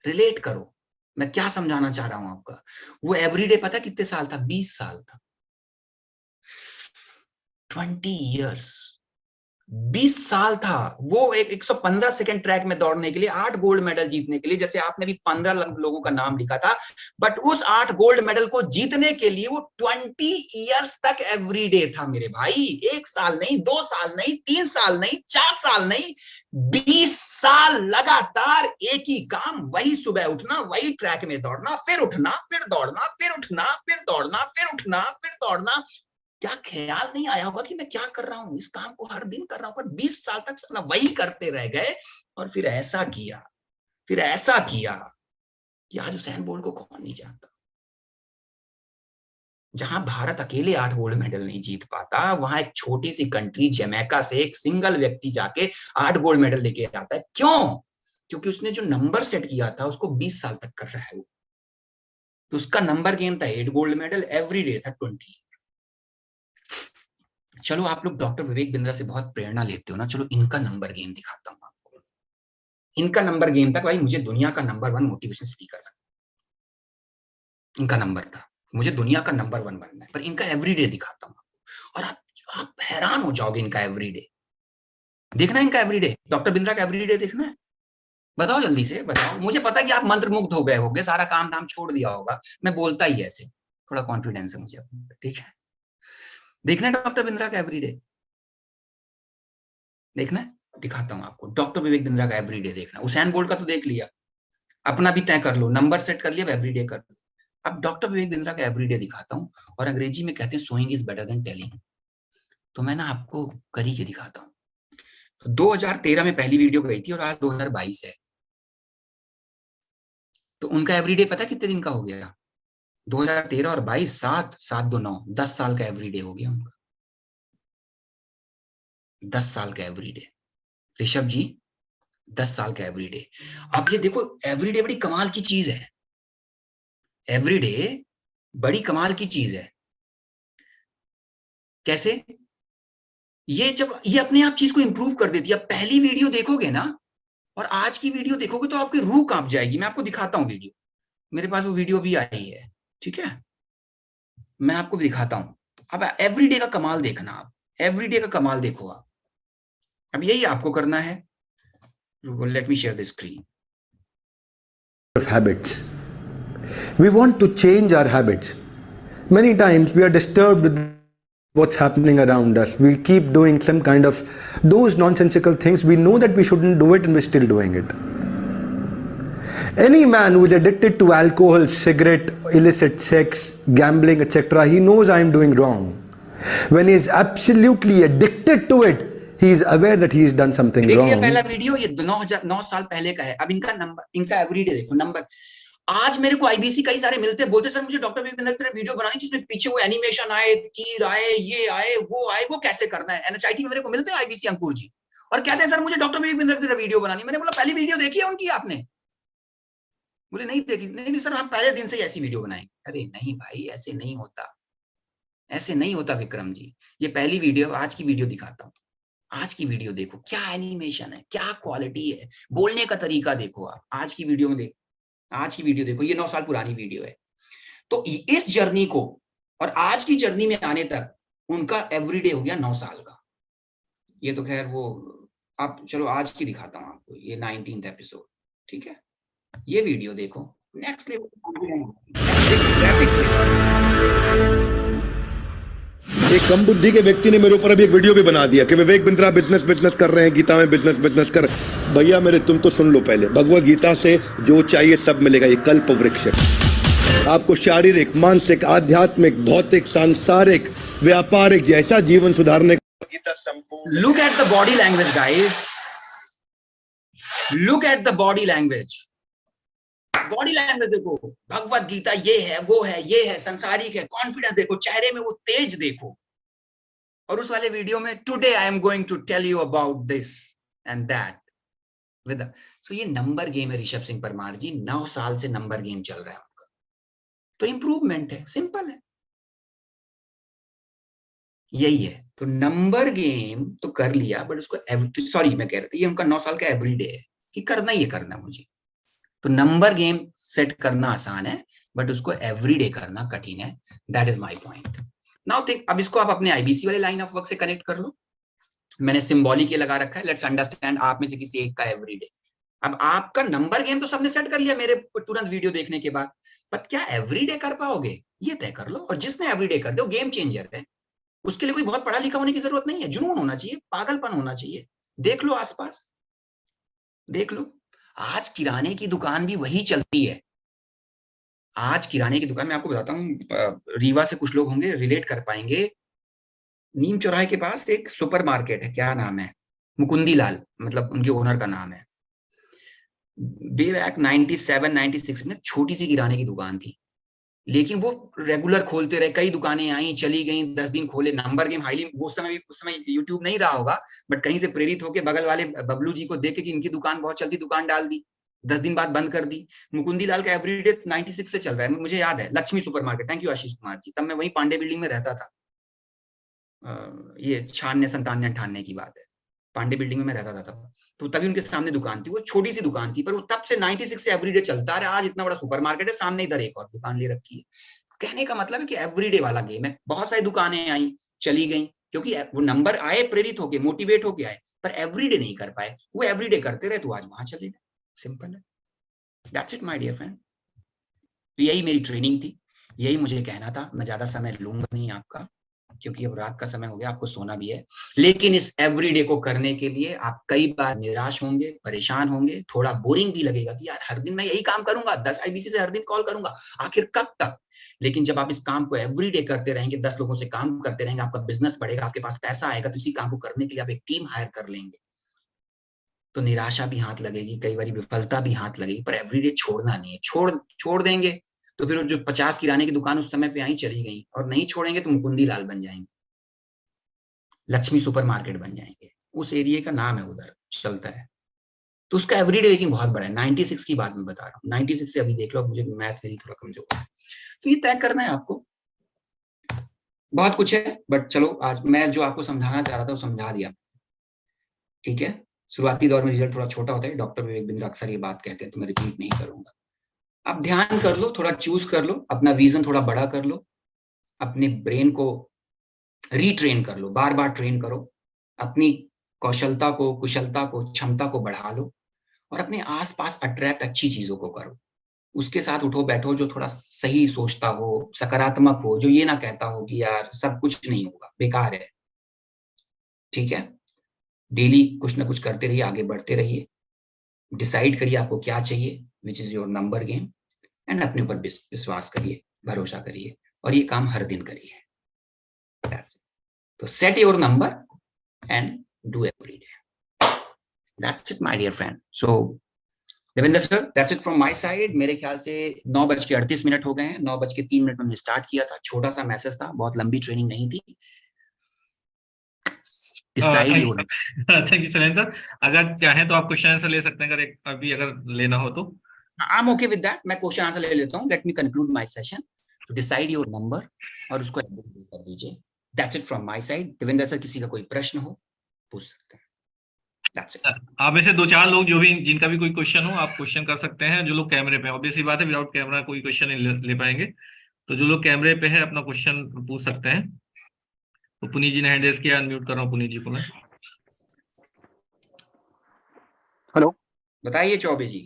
रिलेट करो मैं क्या समझाना चाह रहा हूं आपका। वो एवरीडे पता कितने साल था? 20 साल था। 20 इयर्स, 20 साल था वो। 115 सेकंड ट्रैक में दौड़ने के लिए, 8 गोल्ड मेडल जीतने के लिए, जैसे आपने भी 15 लोगों का नाम लिखा था, बट उस 8 गोल्ड मेडल को जीतने के लिए वो 20 इयर्स तक एवरीडे था मेरे भाई। 1 साल नहीं, 2 साल नहीं, 3 साल नहीं, 4 साल नहीं, 20 साल लगातार एक ही काम, वही सुबह उठना, वही ट्रैक में दौड़ना, फिर उठना, फिर दौड़ना, फिर उठना, फिर दौड़ना, फिर उठना, फिर दौड़ना। क्या ख्याल नहीं आया होगा कि मैं क्या कर रहा हूं? इस काम को हर दिन कर रहा हूं, पर 20 साल तक साला वही करते रह गए। और फिर ऐसा किया कि आज उसेन बोल्ट को कौन नहीं जानता। जहां भारत अकेले 8 गोल्ड मेडल नहीं जीत पाता, वहां एक छोटी सी कंट्री जमैका से एक सिंगल व्यक्ति जाके 8 गोल्ड मेडल लेके आता है। क्यों? क्योंकि उसने जो नंबर सेट किया था उसको 20 साल तक कर रहा है वो। तो उसका नंबर गेम था 8 गोल्ड मेडल, एवरी डे था 20। चलो आप लोग डॉक्टर विवेक बिंद्रा से बहुत प्रेरणा लेते हो ना, चलो इनका नंबर गेम दिखाता हूं आपको। इनका नंबर गेम था भाई, मुझे दुनिया का नंबर 1 मोटिवेशन स्पीकर बनना। इनका नंबर था मुझे दुनिया का नंबर 1 बनना है, पर इनका एवरीडे दिखाता हूं आपको। और आप हैरान हो जाओगे इनका एवरीडे। देखना है इनका एवरीडे, डॉक्टर बिंद्रा का एवरीडे देखना है। बताओ जल्दी से बताओ। मुझे पता है कि आप मंत्र मुग्ध हो गए होगे, सारा काम धाम छोड़ दिया होगा, मैं बोलता ही ऐसे, थोड़ा कॉन्फिडेंस है मुझे, ठीक है। देखना है डॉक्टर बिंद्रा का एवरीडे, देखना है, दिखाता हूं आपको डॉक्टर विवेक बिंद्रा का एवरीडे देखना। उसेन बोल्ट का तो देख लिया, अपना भी तय कर लो, नंबर सेट कर लिया, एवरीडे कर लो। अब डॉक्टर विवेक बिंद्रा का एवरीडे दिखाता हूं। और अंग्रेजी में कहते हैं showing is better than telling, तो मैं ना आपको कर ही के दिखाता हूं। तो 2013 में पहली वीडियो गई थी और आज 2022 है, तो उनका एवरीडे पता कितने दिन का हो गया? 2013 और 22, 7, 7, 2, 9, 10 साल का एवरीडे हो गया उनका। 10 साल का एवरीडे। ऋषभ जी 10 साल का एवरीडे। अब ये देखो एवरीडे बड़ी कमाल की चीज है, एवरीडे बड़ी कमाल की चीज है। कैसे? ये जब ये अपने आप चीज को इंप्रूव कर देती है। अब पहली वीडियो देखोगे ना और आज की वीडियो देखोगे तो आपकी रूह कांप जाएगी। मैं आपको दिखाता हूं वीडियो, मेरे पास वो वीडियो भी आई है, ठीक है, मैं आपको दिखाता हूं। अब एवरीडे का कमाल देखना, आप एवरीडे का कमाल देखो आप। अब यही आपको करना है। Let me share the screen. Habits. We want to change our habits. Many times we are disturbed with what's happening around us. We keep doing some kind of those nonsensical things. We know that we shouldn't do it and we're still doing it. Any man who is addicted to alcohol, cigarette, illicit sex, gambling, etc., he knows I am doing wrong. When he is absolutely addicted to it, he is aware that he has done something देखिए wrong. पहला video ये 9 साल पहले का है। अब इनका number, इनका एवरीडे देखो नंबर। आज मेरे को आईबीसी कई सारे मिलते हैं, बोलते सर मुझे डॉक्टर विवेक की तरह वीडियो बनानी जिसमें पीछे वो एनिमेशन आए, तीर आए, ये आए, वो कैसे करना है। एनएचआईटी में मेरे को मिलते हैं आईबीसी अंकुर जी और कहते हैं सर मुझे डॉक्टर विवेक की तरह वीडियो बनानी। मैंने बोला पहली वीडियो देखी है उनकी आपने? बोले नहीं देखी। नहीं सर हम पहले दिन से ही ऐसी वीडियो बनाएंगे। अरे नहीं भाई, ऐसे नहीं होता, ऐसे नहीं होता विक्रम जी। ये पहली वीडियो, आज की वीडियो दिखाता हूँ। आज की वीडियो देखो, क्या एनिमेशन है, क्या क्वालिटी है, बोलने का तरीका देखो आप। आज की वीडियो में देखो, आज की वीडियो देखो, ये 9 साल पुरानी वीडियो है। तो इस जर्नी को और आज की जर्नी में आने तक उनका एवरीडे हो गया 9 साल का। ये तो खैर वो आप चलो आज की दिखाता हूं आपको, ये 19th एपिसोड, ठीक है। ये वीडियो देखो, नेक्स्ट लेवल। एक कम बुद्धि के व्यक्ति ने मेरे ऊपर अभी एक वीडियो भी बना दिया कि विवेक बिंद्रा बिजनेस कर रहे हैं, गीता में बिजनेस कर। भैया मेरे तुम तो सुन लो पहले, भगवत गीता से जो चाहिए सब मिलेगा। ये कल्प वृक्ष है। आपको शारीरिक, मानसिक, आध्यात्मिक, भौतिक, सांसारिक, व्यापारिक जैसा जीवन सुधारने का गीता संपूर्ण। Look at the body language guys, look at the body language. Body language देखो, भगवत गीता ये है, वो है, ये है, संसारिक है, कॉन्फिडेंस देखो, चेहरे में वो तेज देखो। और उस वाले वीडियो में today I am going to tell you about this and that with. सो ये नंबर गेम है ऋषभ सिंह परमार जी। 9 साल से नंबर गेम चल रहा है उनका, तो इंप्रूवमेंट है, सिंपल है, यही है। तो नंबर गेम तो कर लिया, बट उसको सॉरी मैं कह रहा था ये उनका 9 साल का एवरीडे है कि करना ही करना मुझे। तो नंबर गेम सेट करना आसान है, बट उसको एवरीडे करना कठिन है। That is my point. Now think, अब इसको आप अपने आईबीसी वाले लाइन ऑफ वर्क से कनेक्ट कर लो। मैंने सिंबॉलिक ये लगा रखा है, लेट्स अंडरस्टैंड आप में से किसी एक का एवरीडे। अब आपका नंबर गेम तो सबने सेट कर लिया मेरे तुरंत वीडियो देखने के बाद, बट क्या एवरीडे कर पाओगे ये तय कर लो। और जिसने एवरीडे कर दो गेम चेंजर है। उसके लिए कोई बहुत पढ़ा लिखा होने की जरूरत नहीं है, जुनून होना चाहिए, पागलपन होना चाहिए। देख लो आसपास, देख लो, आज किराने की दुकान भी वही चलती है। आज किराने की दुकान, मैं आपको बताता हूँ, रीवा से कुछ लोग होंगे रिलेट कर पाएंगे। नीम चौराहे के पास एक सुपर मार्केट है, क्या नाम है, मुकुंदी लाल, मतलब उनके ओनर का नाम है। वे बैक 97-96 में छोटी सी किराने की दुकान थी, लेकिन वो रेगुलर खोलते रहे। कई दुकानें आई चली गई, 10 दिन खोले। नंबर गेम हाईली, उस समय यूट्यूब नहीं रहा होगा, बट कहीं से प्रेरित होकर बगल वाले बबलू जी को देख के कि इनकी दुकान बहुत चलती, दुकान डाल दी। 10 दिन बाद बंद कर दी। मुकुंदी लाल का एवरीडे 96 से चल रहा है, मुझे याद है। Lakshmi supermarket, thank you Ashish Kumar ji, तब मैं वही पांडे बिल्डिंग में रहता था। ये 96-97-98 की बात है, पांडे बिल्डिंग में मैं रहता था तब। तो तभी उनके सामने दुकान थी, वो छोटी सी दुकान थी, पर वो तब से 96 से एवरीडे चलता है। आज इतना बड़ा सुपरमार्केट है, सामने इधर एक और दुकान ले रखी है। कहने का मतलब है कि एवरीडे वाला गेम है। बहुत सारी दुकानें आई चली गई, क्योंकि वो नंबर आए, प्रेरित होके, मोटिवेट होके आए, पर एवरीडे नहीं कर पाए। वो एवरीडे करते रहे, तो आज वहां चले गए। सिंपल है, that's it my dear friend. यही मेरी ट्रेनिंग थी, यही मुझे कहना था। मैं ज्यादा समय लूंगा नहीं आपका, क्योंकि अब रात का समय हो गया, आपको सोना भी है। लेकिन इस एवरीडे को करने के लिए आप कई बार निराश होंगे, परेशान होंगे, थोड़ा बोरिंग भी लगेगा कि यार हर दिन मैं यही काम करूंगा, 10 आईबीसी से हर दिन कॉल करूंगा, आखिर कब तक। लेकिन जब आप इस काम को एवरीडे करते रहेंगे, 10 लोगों से काम करते रहेंगे, आपका बिजनेस बढ़ेगा, आपके पास पैसा आएगा, तो इसी काम को करने के लिए आप एक टीम हायर कर लेंगे। तो निराशा भी हाथ लगेगी, कई बार विफलता भी हाथ लगेगी, पर एवरीडे छोड़ना नहीं है। छोड़ देंगे तो फिर जो 50 किराने की दुकान उस समय पे आई चली गई, और नहीं छोड़ेंगे तो मुकुंदी लाल बन जाएंगे, लक्ष्मी सुपरमार्केट बन जाएंगे। उस एरिया का नाम है, उधर चलता है। तो उसका एवरीडे लेकिन बहुत बड़ा है। 96 की बात मैं बता रहा हूँ, 96 से अभी देख लो, मुझे मैथ मेरी थोड़ा कमजोर है। तो ये तय करना है आपको, बहुत कुछ है, बट चलो आज मैं जो आपको समझाना चाह रहा था वो समझा दिया, ठीक है। शुरुआती दौर में रिजल्ट थोड़ा छोटा होता है, डॉक्टर विवेक बिंद्रा अक्सर ये बात कहते हैं, तो मैं रिपीट नहीं करूंगा। आप ध्यान कर लो, थोड़ा चूज कर लो, अपना विजन थोड़ा बड़ा कर लो, अपने ब्रेन को रीट्रेन कर लो, बार बार ट्रेन करो, अपनी कौशलता को, कुशलता को, क्षमता को बढ़ा लो, और अपने आसपास अट्रैक्ट अच्छी चीजों को करो। उसके साथ उठो बैठो जो थोड़ा सही सोचता हो, सकारात्मक हो, जो ये ना कहता हो कि यार सब कुछ नहीं होगा, बेकार है, ठीक है। डेली कुछ ना कुछ करते रहिए, आगे बढ़ते रहिए, डिसाइड करिए आपको क्या चाहिए, which is your number game, and अपने ऊपर विश्वास करिए, भरोसा करिए, और ये काम हर दिन करिए। That's it. तो set your number and do every day. That's it, my dear friend. So Devendra sir, that's it from my side. मेरे ख्याल से 9:38 हो गए हैं। 9:03 में हमने स्टार्ट किया था, छोटा सा मैसेज था, बहुत लंबी ट्रेनिंग नहीं थी। Thank you Salen sir. अगर चाहें तो आप क्वेश्चन आंसर ले सकते हैं, अगर लेना हो तो। I am okay with that. मैं क्वेश्चन आंसर ले लेता हूं। Let me conclude my session. तो डिसाइड योर नंबर और उसको एग्जीक्यूट कर दीजिए। That's it from my side. Devendra sir, किसी का कोई प्रश्न हो पूछ सकते हैं। That's it. आप में से 2-4 लोग जिनका भी कोई क्वेश्चन हो, आप क्वेश्चन कर सकते हैं। जो लोग कैमरे पे हैं, ऑब्वियसली बात है, विदाउट कैमरा कोई क्वेश्चन नहीं ले पाएंगे, तो जो लोग कैमरे पे है अपना क्वेश्चन पूछ सकते हैं। तो पुनीत जी ने हैंड रेज किया, अनम्यूट कर रहा हूँ पुनीत जी को मैं। हेलो, बताइए Chaubey ji.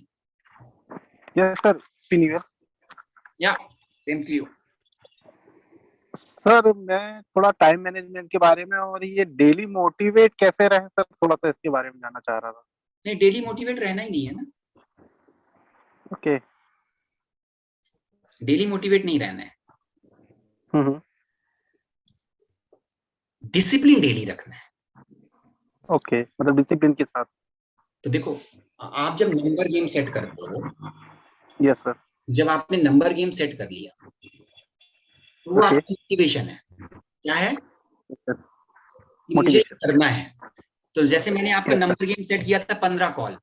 Yes sir, happy new year. Yeah same to you sir. मैं थोड़ा टाइम मैनेजमेंट के बारे में और ये डेली मोटिवेट कैसे रहे सर, थोड़ा सा इसके बारे में जानना चाह रहा था। नहीं, डेली मोटिवेट रहना ही नहीं है ना। ओके। डेली मोटिवेट नहीं रहना है। डिसिप्लिन डेली रखना है। ओके, मतलब डिसिप्लिन के साथ। तो देखो, आप जब नंबर गेम सेट करते हो, यस सर, जब आपने नंबर गेम सेट कर लिया तो वो आपकी मोटिवेशन है। क्या है? मुझे करना है। तो जैसे मैंने आपका नंबर गेम सेट किया था 15 कॉल,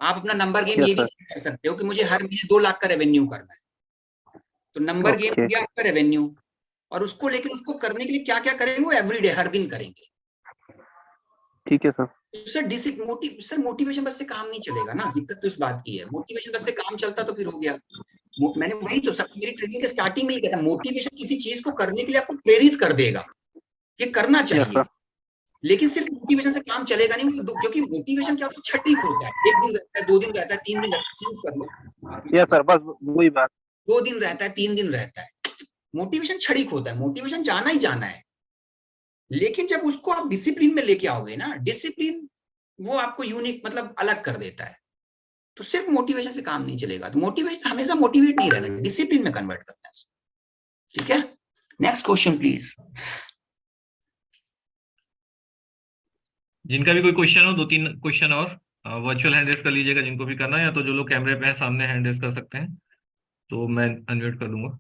आप अपना नंबर गेम ये भी सेट कर सकते हो कि मुझे हर महीने 2 लाख का रेवेन्यू करना है। तो नंबर गेम हो गया आपका रेवेन्यू, और उसको लेकिन उसको करने के लिए क्या क्या करेंगे वो एवरीडे, हर दिन करेंगे। ठीक है सर। सर मोटिवेशन बस से काम नहीं चलेगा ना। दिक्कत तो इस बात की है, मोटिवेशन बस से काम चलता तो फिर हो गया। मैंने वही तो सब मेरी ट्रेनिंग के स्टार्टिंग में ही कहा था, मोटिवेशन किसी चीज को करने के लिए आपको प्रेरित कर देगा, ये करना चाहिए। लेकिन सिर्फ मोटिवेशन से काम चलेगा नहीं, क्योंकि मोटिवेशन क्या होता है, क्षणिक होता है। 1 दिन रहता है, 2 दिन रहता है, 3 दिन रहता है, कर लो। यस सर, बस वही बात। 2 दिन रहता है, 3 दिन रहता है। मोटिवेशन क्षणिक होता है, मोटिवेशन जाना ही जाना है। लेकिन जब उसको आप डिसिप्लिन में लेके आओगे ना, डिसिप्लिन वो आपको यूनिक मतलब अलग कर देता है। तो सिर्फ मोटिवेशन से काम नहीं चलेगा। तो मोटिवेशन हमेशा मोटिवेट नहीं रहना, डिसिप्लिन में कन्वर्ट करना है। ठीक है, नेक्स्ट क्वेश्चन प्लीज। जिनका भी कोई क्वेश्चन हो, 2-3 क्वेश्चन और वर्चुअल हैंड रेज कर लीजिएगा जिनको भी करना है, या तो जो लोग कैमरे पे हैं सामने हैंड रेज कर सकते हैं, तो मैं अनम्यूट कर दूंगा।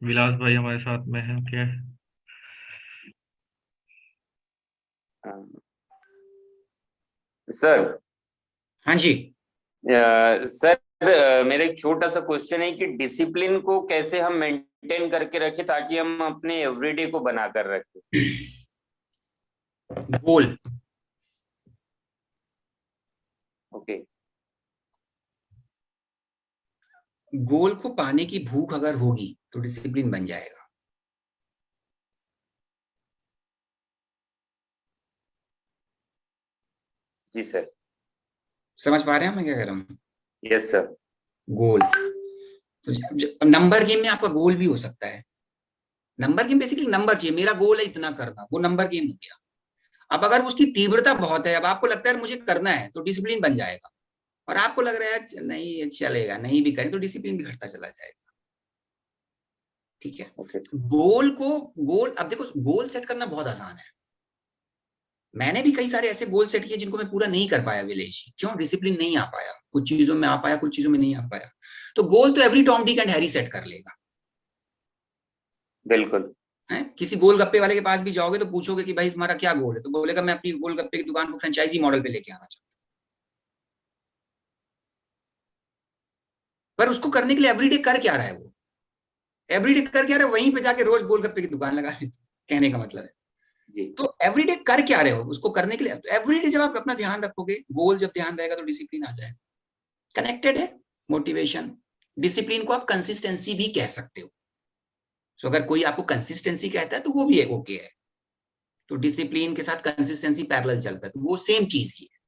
विलास भाई हमारे साथ में है क्या? सर। हाँ जी सर, मेरा एक छोटा सा क्वेश्चन है कि डिसिप्लिन को कैसे हम मेंटेन करके रखें ताकि हम अपने एवरीडे को बनाकर रखें। गोल। ओके। गोल को पाने की भूख अगर होगी तो डिसिप्लिन बन जाएगा। जी सर। समझ पा रहे हैं मैं क्या कह रहा हूँ? Yes sir. गोल तो नंबर गेम में आपका गोल भी हो सकता है। नंबर गेम बेसिकली नंबर चाहिए, मेरा गोल है इतना करना, वो नंबर गेम हो गया। अब अगर उसकी तीव्रता बहुत है, अब आपको लगता है मुझे करना है, तो डिसिप्लिन बन जाएगा। और आपको लग रहा है नहीं चलेगा, नहीं भी करें, तो डिसिप्लिन भी घटता चला जाएगा। ठीक है। गोल अब देखो, गोल सेट करना बहुत आसान है। मैंने भी कई सारे ऐसे गोल सेट किए जिनको मैं पूरा नहीं कर पाया विलेश। क्यों? डिसिप्लिन नहीं आ पाया। कुछ चीजों में आ पाया, कुछ चीजों में नहीं आ पाया। तो गोल तो every Tom Dick and Harry set कर लेगा। बिल्कुल है? किसी गोलगप्पे वाले के पास भी जाओगे तो पूछोगे कि भाई तुम्हारा क्या गोल है, तो बोलेगा मैं अपनी गोलगप्पे की दुकान को फ्रेंचाइजी मॉडल पे लेके आना चाहता हूँ। पर उसको करने के लिए एवरीडे कर क्या रहा है वो? एवरीडे कर क्या रहा है? वहीं पे जाके रोज गोलगप्पे की दुकान लगा लेते, कहने का मतलब है। तो एवरीडे कर क्या रहे हो उसको करने के लिए? तो एवरीडे जब आप अपना ध्यान रखोगे, गोल जब ध्यान रहेगा, तो डिसिप्लिन आ जाएगा। कनेक्टेड है मोटिवेशन। डिसिप्लिन को आप कंसिस्टेंसी भी कह सकते हो। तो अगर कोई आपको कंसिस्टेंसी कहता है तो वो भी एक ओके है। तो डिसिप्लिन के साथ कंसिस्टेंसी पैरेलल चलता है, तो वो सेम चीज ही है।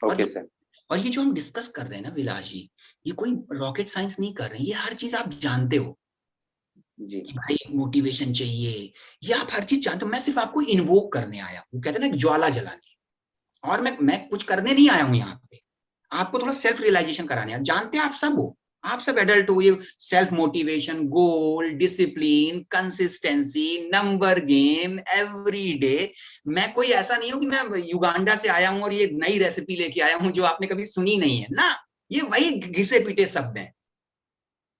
Okay sir. और ये जो हम डिस्कस कर रहे हैं ना विलास जी, ये कोई रॉकेट साइंस नहीं कर रहे हैं, ये हर चीज आप जानते हो जी। कि भाई मोटिवेशन चाहिए, ये आप हर चीज जानते हो। मैं सिर्फ आपको इन्वोक करने आया। वो कहते हैं ना ज्वाला जलाने, और मैं कुछ करने नहीं आया हूं यहाँ पे, आपको थोड़ा सेल्फ रियलाइजेशन कराने हैं। जानते हैं आप सब हो, आप सब एडल्ट हो, ये self motivation, goal, discipline, consistency, number game, everyday. मैं कोई ऐसा नहीं हूं कि मैं युगांडा से आया हूं और ये नई रेसिपी लेके आया हूं जो आपने कभी सुनी नहीं है ना। ये वही घिसे पीटे शब्द हैं।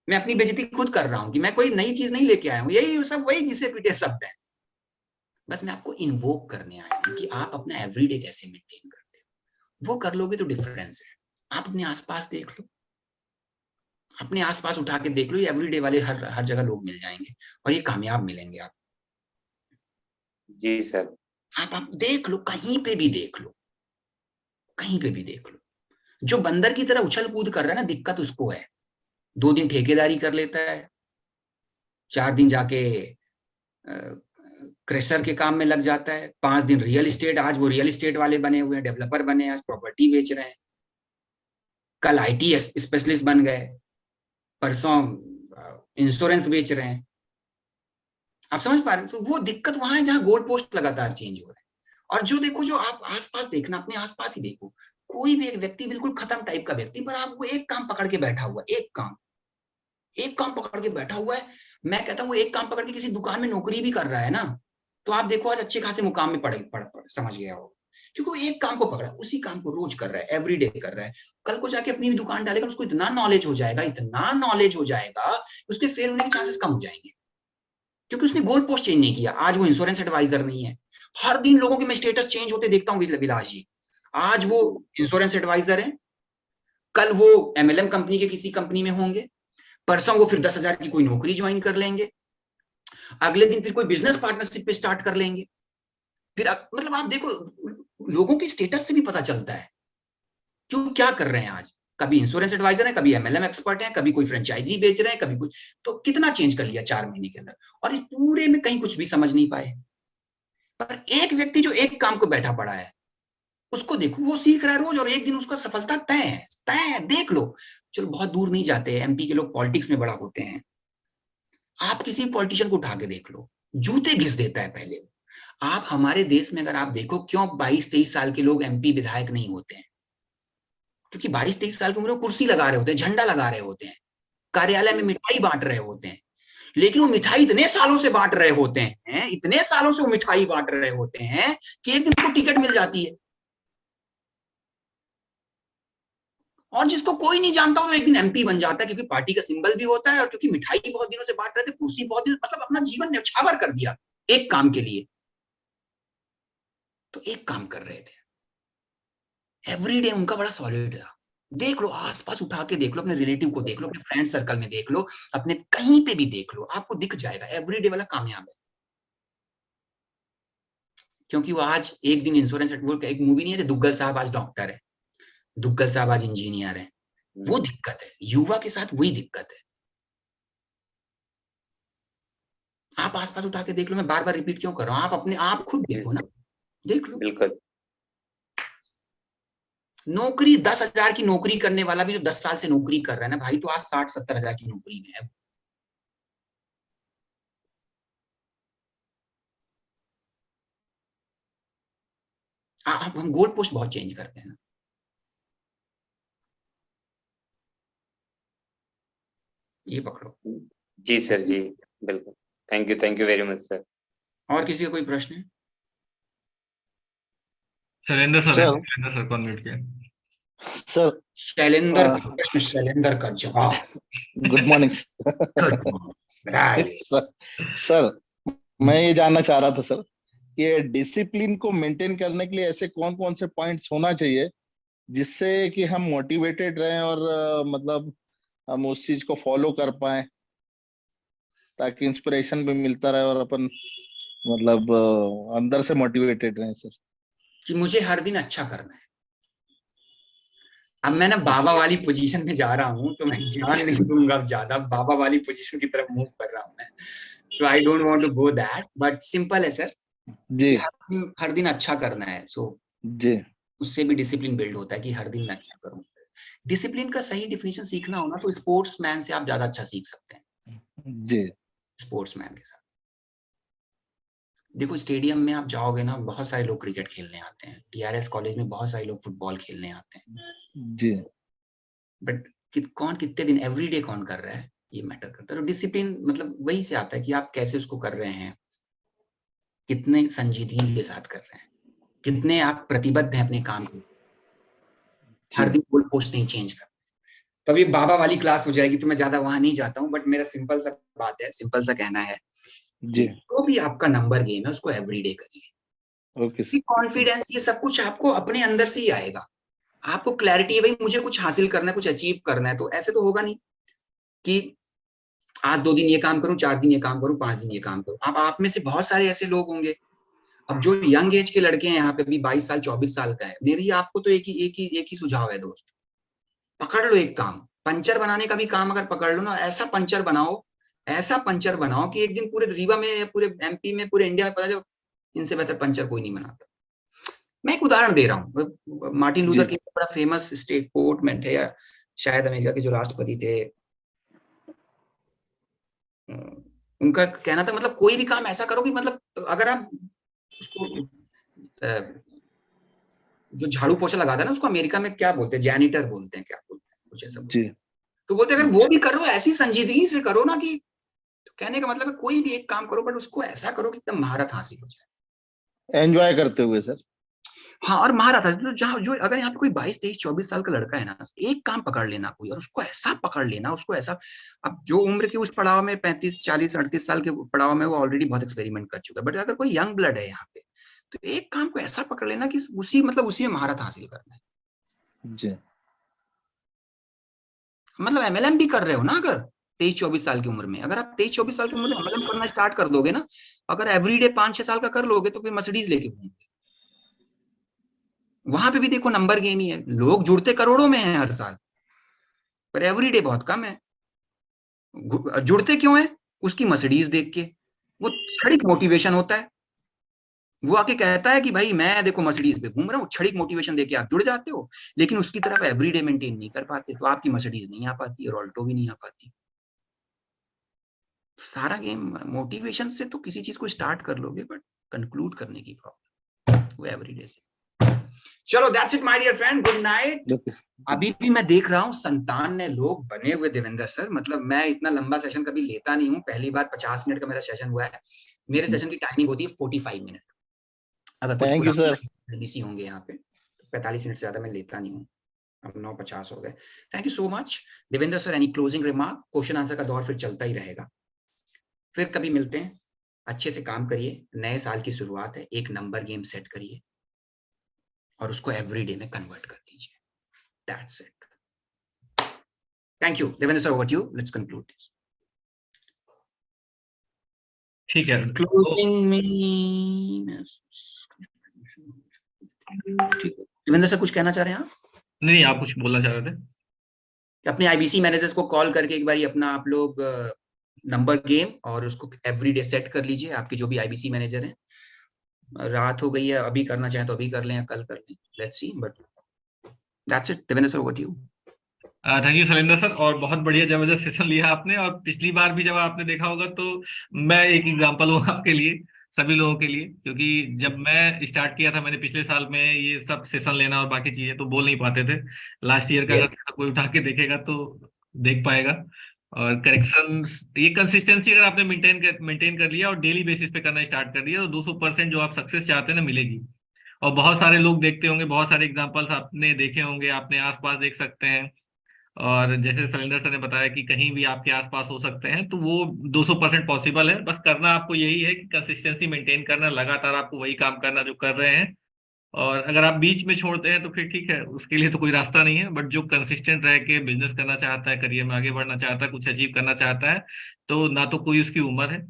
मैं अपनी बेइज्जती खुद कर रहा हूं कि मैं कोई नई चीज नहीं लेके आया हूं, यही सब वही घिसे पीटे शब्द हैं। बस मैं आपको इन्वोक करने आया हूं कि आप अपना एवरीडे कैसे मेंटेन करते हो। वो कर लोगे तो डिफरेंस है। आप अपने आसपास देख लो, अपने आसपास उठा के देख लो, ये एवरीडे वाले हर जगह लोग मिल जाएंगे और ये कामयाब मिलेंगे आप। जी सर। आप देख लो, कहीं पे भी देख लो, कहीं पे भी देख लो। जो बंदर की तरह उछल कूद कर रहा है ना, दिक्कत उसको है। 2 दिन ठेकेदारी कर लेता है, 4 दिन जाके क्रेशर के काम में लग जाता है, 5 दिन रियल एस्टेट, आज वो रियल एस्टेट वाले बने हुए हैं, डेवलपर बने, आज प्रॉपर्टी बेच रहे हैं, कल आईटी स्पेशलिस्ट बन गए, परसों इंश्योरेंस बेच रहे हैं। आप समझ पा रहे हैं? तो वो दिक्कत वहां है जहां गोल पोस्ट लगातार चेंज हो रहे हैं। और जो देखो, जो आप आसपास देखना, अपने आसपास ही देखो, कोई भी एक व्यक्ति बिल्कुल खत्म टाइप का व्यक्ति, पर आपको एक काम पकड़ के बैठा हुआ है, एक काम पकड़ के बैठा हुआ है। मैं कहता हूँ एक काम पकड़ के किसी दुकान में नौकरी भी कर रहा है ना, तो आप देखो आज अच्छे खासे मुकाम में पढ़ समझ गया होगा, क्योंकि वो एक काम को पकड़ा, उसी काम को रोज कर रहा है, एवरीडे कर रहा है। कल को जाके अपनी भी दुकान डालेगा, उसको इतना नॉलेज हो जाएगा, उसके फेल होने के चांसेस कम हो जाएंगे, क्योंकि उसने गोल पोस्ट चेंज नहीं किया। आज वो इंश्योरेंस एडवाइजर नहीं है। हर दिन लोगों के मैं स्टेटस चेंज होते देखता हूँ विलास जी। आज वो इंश्योरेंस एडवाइजर है, कल वो एमएलएम कंपनी के किसी कंपनी में होंगे, परसों वो फिर 10,000 की कोई नौकरी ज्वाइन कर लेंगे, अगले दिन फिर कोई बिजनेस पार्टनरशिप पे स्टार्ट कर लेंगे। फिर मतलब आप देखो, लोगों के स्टेटस से भी पता चलता है क्यों क्या कर रहे हैं। आज कभी इंश्योरेंस एडवाइजर है, कभी एमएलएम एक्सपर्ट है, कभी कोई फ्रेंचाइजी बेच रहे हैं, कभी कुछ, तो कितना चेंज कर लिया 4 महीने के अंदर, और इस पूरे में कहीं कुछ भी समझ नहीं पाए। पर एक व्यक्ति जो एक काम को बैठा पड़ा है, उसको देखो, वो सीख रहा है रोज, और एक दिन उसका सफलता तय है। देख लो, चलो बहुत दूर नहीं जाते, एमपी के लोग पॉलिटिक्स में बड़ा होते हैं। आप किसी पॉलिटिशियन को उठा के देख लो, जूते घिस देता है पहले। आप हमारे देश में अगर आप देखो, क्यों 22-23 साल के लोग एमपी विधायक नहीं होते हैं? क्योंकि 22-23 साल की उम्र में कुर्सी लगा रहे होते हैं, झंडा लगा रहे होते हैं, कार्यालय में मिठाई बांट रहे होते हैं। लेकिन वो मिठाई इतने सालों से बांट रहे होते हैं, इतने सालों से वो मिठाई बांट रहे होते हैं कि एक दिन उनको टिकट मिल जाती है, और जिसको कोई नहीं जानता वो एक दिन एमपी बन जाता है, क्योंकि पार्टी का सिंबल भी होता है और क्योंकि मिठाई बहुत दिनों से बांट रहे थे, कुर्सी बहुत दिन, मतलब अपना जीवन न्यौछावर कर दिया एक काम के लिए। तो एक काम कर रहे थे, एवरीडे उनका बड़ा सॉलिड था। देख लो, आसपास उठा के देख लो, अपने रिलेटिव को देख लो, अपने फ्रेंड सर्कल में देख लो, अपने कहीं पे भी देख लो, आपको दिख जाएगा एवरीडे वाला कामयाब है। क्योंकि वो आज एक दिन इंश्योरेंस, वो एक मूवी नहीं है, दुग्गल साहब आज डॉक्टर है, दुग्गल साहब आज इंजीनियर है। वो दिक्कत है, युवा के साथ वही दिक्कत है। आप आसपास उठा के देख लो, मैं बार बार रिपीट क्यों कर रहा हूं, आप अपने आप खुद देखो ना, देख लो। बिल्कुल। नौकरी 10,000 की नौकरी करने वाला भी जो 10 साल से नौकरी कर रहा है ना भाई, तो आज 60-70 हजार की नौकरी में है। आप हम गोल पोस्ट बहुत चेंज करते हैं ना। ये पकड़ो। जी सर, जी बिल्कुल। Thank you very much sir. और किसी का कोई प्रश्न है? शैलेंद्र सर को अनम्यूट किया। सर, शैलेंद्र का प्रश्न, शैलेंद्र का जवाब। गुड मॉर्निंग सर, मैं ये जानना चाह रहा था सर कि डिसिप्लिन को मेंटेन करने के लिए ऐसे कौन कौन से पॉइंट्स होना चाहिए जिससे कि हम मोटिवेटेड रहें और मतलब हम उस चीज को फॉलो कर पाए, ताकि इंस्पिरेशन भी मिलता रहे और अपन मतलब अंदर से मोटिवेटेड रहें सर। कि मुझे हर दिन अच्छा करना है। अब मैं ना बाबा वाली पोजीशन में जा रहा हूं, तो मैं ज्ञान नहीं दूंगा अब ज्यादा, बाबा वाली पोजीशन की तरफ मूव कर रहा हूं मैं, so I don't want to go that, but simple है सर जी। हर दिन अच्छा करना है। सो जी, उससे भी डिसिप्लिन बिल्ड होता है कि हर दिन मैं अच्छा करूं। डिसिप्लिन का सही डिफिनेशन सीखना हो ना, तो स्पोर्ट्समैन से आप ज्यादा अच्छा सीख सकते हैं। जी, स्पोर्ट्समैन के साथ देखो स्टेडियम में आप जाओगे ना, बहुत सारे लोग क्रिकेट खेलने आते हैं, TRS कॉलेज में बहुत सारे लोग फुटबॉल खेलने आते हैं जी। बट कौन कितने दिन एवरीडे कौन कर रहा है, ये मैटर करता है। तो डिसिप्लिन मतलब वही से आता है कि आप कैसे उसको कर रहे हैं, कितने संजीदगी के साथ कर रहे हैं, कितने आप प्रतिबद्ध हैं अपने काम को, हर दिन गोल पोस्ट नहीं चेंज कर। तो अभी बाबा वाली क्लास हो जाएगी तो मैं ज्यादा वहां नहीं जाता हूँ, बट मेरा सिंपल सा बात है, सिंपल सा कहना है जी। तो भी आपका नंबर गेम है, उसको एवरीडे करिए। ओके। कॉन्फिडेंस ये सब कुछ आपको अपने अंदर से ही आएगा। आपको क्लैरिटी है भाई मुझे कुछ हासिल करना है, कुछ अचीव करना है, तो ऐसे तो होगा नहीं कि आज 2 दिन ये काम करूं, 4 दिन ये काम करूं, 5 दिन ये काम करूं। आप में से बहुत सारे ऐसे लोग होंगे। अब जो यंग एज के लड़के हैं यहाँ पे, भी 22 साल 24 साल का है, मेरी आपको तो एक ही सुझाव है दोस्त, पकड़ लो एक काम, पंचर बनाने का भी काम अगर पकड़ लो ना, ऐसा पंचर बनाओ कि एक दिन पूरे रीवा में या पूरे MP में, पूरे इंडिया में पता चले इनसे बेहतर पंचर कोई नहीं बनाता। मैं एक उदाहरण दे रहा हूँ, मार्टिन लूथर किंग बड़ा फेमस स्टेटमेंट है, या शायद अमेरिका के जो राष्ट्रपति थे, उनका कहना था मतलब कोई भी काम ऐसा करो कि मतलब अगर आप उसको जो झाड़ू पोछा लगाता है ना, उसको अमेरिका में क्या बोलते हैं, जैनिटर बोलते हैं, क्या बोलते हैं, कुछ ऐसा जी। तो बोलते अगर वो भी करो ऐसी संजीदगी से करो ना, कि तो कहने का मतलब है कोई भी एक काम करो बट उसको ऐसा करो कि एकदम महारत हासिल हो जाए, एंजॉय करते हुए सर। हाँ, और महारत हासिल। तो जहाँ जो अगर यहाँ पे कोई 22, 23, 24 साल का लड़का है ना, एक काम पकड़ लेना कोई, और उसको ऐसा पकड़ लेना, उसको ऐसा, अब जो उम्र के उस पड़ाव में 35, 40, 38 साल के पड़ाव में वो ऑलरेडी बहुत एक्सपेरिमेंट कर चुका है, बट अगर कोई यंग ब्लड है यहाँ पे, तो एक काम को ऐसा पकड़ लेना कि उसी में महारत हासिल करना है। जी। मतलब MLM भी कर रहे हो ना, अगर 23-24 साल की उम्र में, अगर आप 23-24 साल की उम्र में MLM करना स्टार्ट कर दोगे ना, अगर एवरीडे 5-6 साल का कर लोगे, तो फिर मर्सिडीज लेके घूमोगे। वहां पे भी देखो नंबर गेम ही है, लोग जुड़ते करोड़ों में हैं हर साल, पर एवरीडे बहुत कम है। जुड़ते क्यों है? उसकी मर्सिडीज देख के, वो क्षणिक मोटिवेशन होता है। वो आके कहता है कि भाई मैं देखो मर्सिडीज पे घूम रहा हूँ, क्षणिक मोटिवेशन देके आप जुड़ जाते हो, लेकिन उसकी तरफ एवरीडे मेंटेन नहीं कर पाते, तो आपकी मर्सिडीज नहीं आ पाती और ऑल्टो भी नहीं आ पाती। सारा गेम मोटिवेशन से तो किसी चीज को स्टार्ट कर लोगे, बट कंक्लूड करने की प्रॉब्लम वो एवरीडे से। चलो that's it my dear friend, good night. अभी भी मैं देख रहा हूँ 57 लोग बने हुए देवेंद्र सर, मतलब मैं इतना लंबा सेशन कभी लेता नहीं हूँ, पहली बार 50 मिनट का मेरा सेशन हुआ है। मेरे सेशन की टाइमिंग होती है 45 मिनट, अगर कुछ इसी होंगे यहाँ पे 45 मिनट से ज्यादा मैं लेता नहीं हूँ। अब 9:50 हो गए। Thank you so much Devendra sir. Any closing remark? Question answer का दौर फिर चलता ही रहेगा, फिर कभी मिलते हैं। अच्छे से काम करिए, नए साल की शुरुआत है, एक नंबर गेम सेट करिए और उसको एवरीडे में कन्वर्ट कर दीजिए। That's it. Thank you Devendra sir, over to you, let's conclude this. ठीक है, क्लोजिंग में ठीक है। देवेंद्र सर कुछ कहना चाह रहे हैं आप? नहीं, आप कुछ बोलना चाह रहे थे। अपने IBC मैनेजर्स को कॉल करके एक बार अपना आप लोग नंबर गेम और उसको एवरीडे सेट कर लीजिए, आपके जो भी IBC मैनेजर हैं। रात हो गई है, अभी करना चाहें तो अभी कर लें या कल कर लें, let's see, but that's it. Devendra sir, over to you. Thank you Shailendra sir, और बहुत बढ़िया जबरदस्त सेशन लिया आपने। और पिछली बार भी जब आपने देखा होगा तो मैं एक एग्जांपल हूँ आपके लिए, सभी लोगों के लिए, क्योंकि जब मैं स्टार्ट किया था मैंने पिछले साल में ये सब सेशन लेना और बाकी चीजें, तो बोल नहीं पाते थे। लास्ट ईयर का अगर कोई उठा के देखेगा तो देख पाएगा। और करेक्शन, ये कंसिस्टेंसी अगर आपने मेंटेन कर लिया और डेली बेसिस पे करना स्टार्ट कर दिया, तो 200% जो आप सक्सेस चाहते हैं ना, मिलेगी। और बहुत सारे लोग देखते होंगे, बहुत सारे एग्जांपल्स आपने देखे होंगे, आपने आसपास देख सकते हैं। और जैसे शैलेंद्र सर ने बताया कि कहीं भी आपके आसपास हो सकते हैं, तो वो 200% पॉसिबल है। बस करना आपको यही है कि कंसिस्टेंसी मेंटेन करना, लगातार आपको वही काम करना जो कर रहे हैं। और अगर आप बीच में छोड़ते हैं तो फिर ठीक है, उसके लिए तो कोई रास्ता नहीं है। बट जो कंसिस्टेंट रह के बिजनेस करना चाहता है, करियर में आगे बढ़ना चाहता है, कुछ अचीव करना चाहता है, तो ना तो कोई उसकी उम्र है,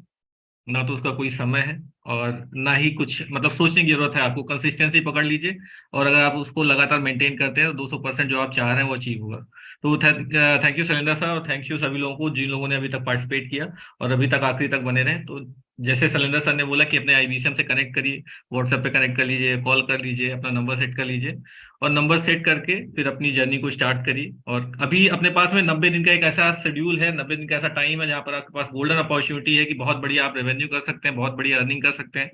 ना तो उसका कोई समय है, और ना ही कुछ मतलब सोचने की जरूरत है। आपको कंसिस्टेंसी पकड़ लीजिए, और अगर आप उसको लगातार मेंटेन करते हैं तो 200% जो आप चाह रहे हैं वो अचीव होगा। तो थैंक यू शैलेंद्र सर, और थैंक यू सभी लोगों को जिन लोगों ने अभी तक पार्टिसिपेट किया और अभी तक आखिरी तक बने रहे। तो जैसे शैलेंद्र सर ने बोला कि अपने IBC से कनेक्ट करिए, व्हाट्सएप पे कनेक्ट कर लीजिए, कॉल कर लीजिए, अपना नंबर सेट कर लीजिए। और नंबर सेट करके फिर अपनी जर्नी को स्टार्ट करिए। और अभी अपने पास में 90 दिन का एक ऐसा शेड्यूल है, 90 दिन का ऐसा टाइम है जहाँ पर आपके पास गोल्डन अपॉर्चुनिटी है कि बहुत बढ़िया आप रेवेन्यू कर सकते हैं, बहुत बढ़िया अर्निंग कर सकते हैं।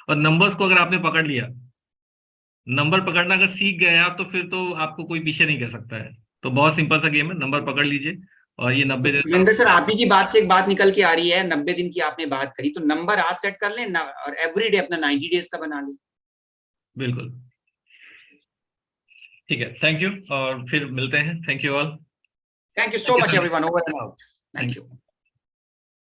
और नंबर्स को अगर आपने पकड़ लिया, नंबर पकड़ना अगर सीख गए आप, तो फिर तो आपको कोई पीछे नहीं कर सकता है। तो बहुत सिंपल सा गेम है, नंबर पकड़ लीजिए और ये 90 दिन। महेंद्र सर, आप ही की बात से एक बात निकल के आ रही है, 90 दिन की आपने बात करी, तो नंबर आज सेट कर लें और एवरीडे अपना 90 डेज का बना लें। बिल्कुल ठीक है, थैंक यू और फिर मिलते हैं। Thank you all. Thank you so much everyone, over and out. Thank you.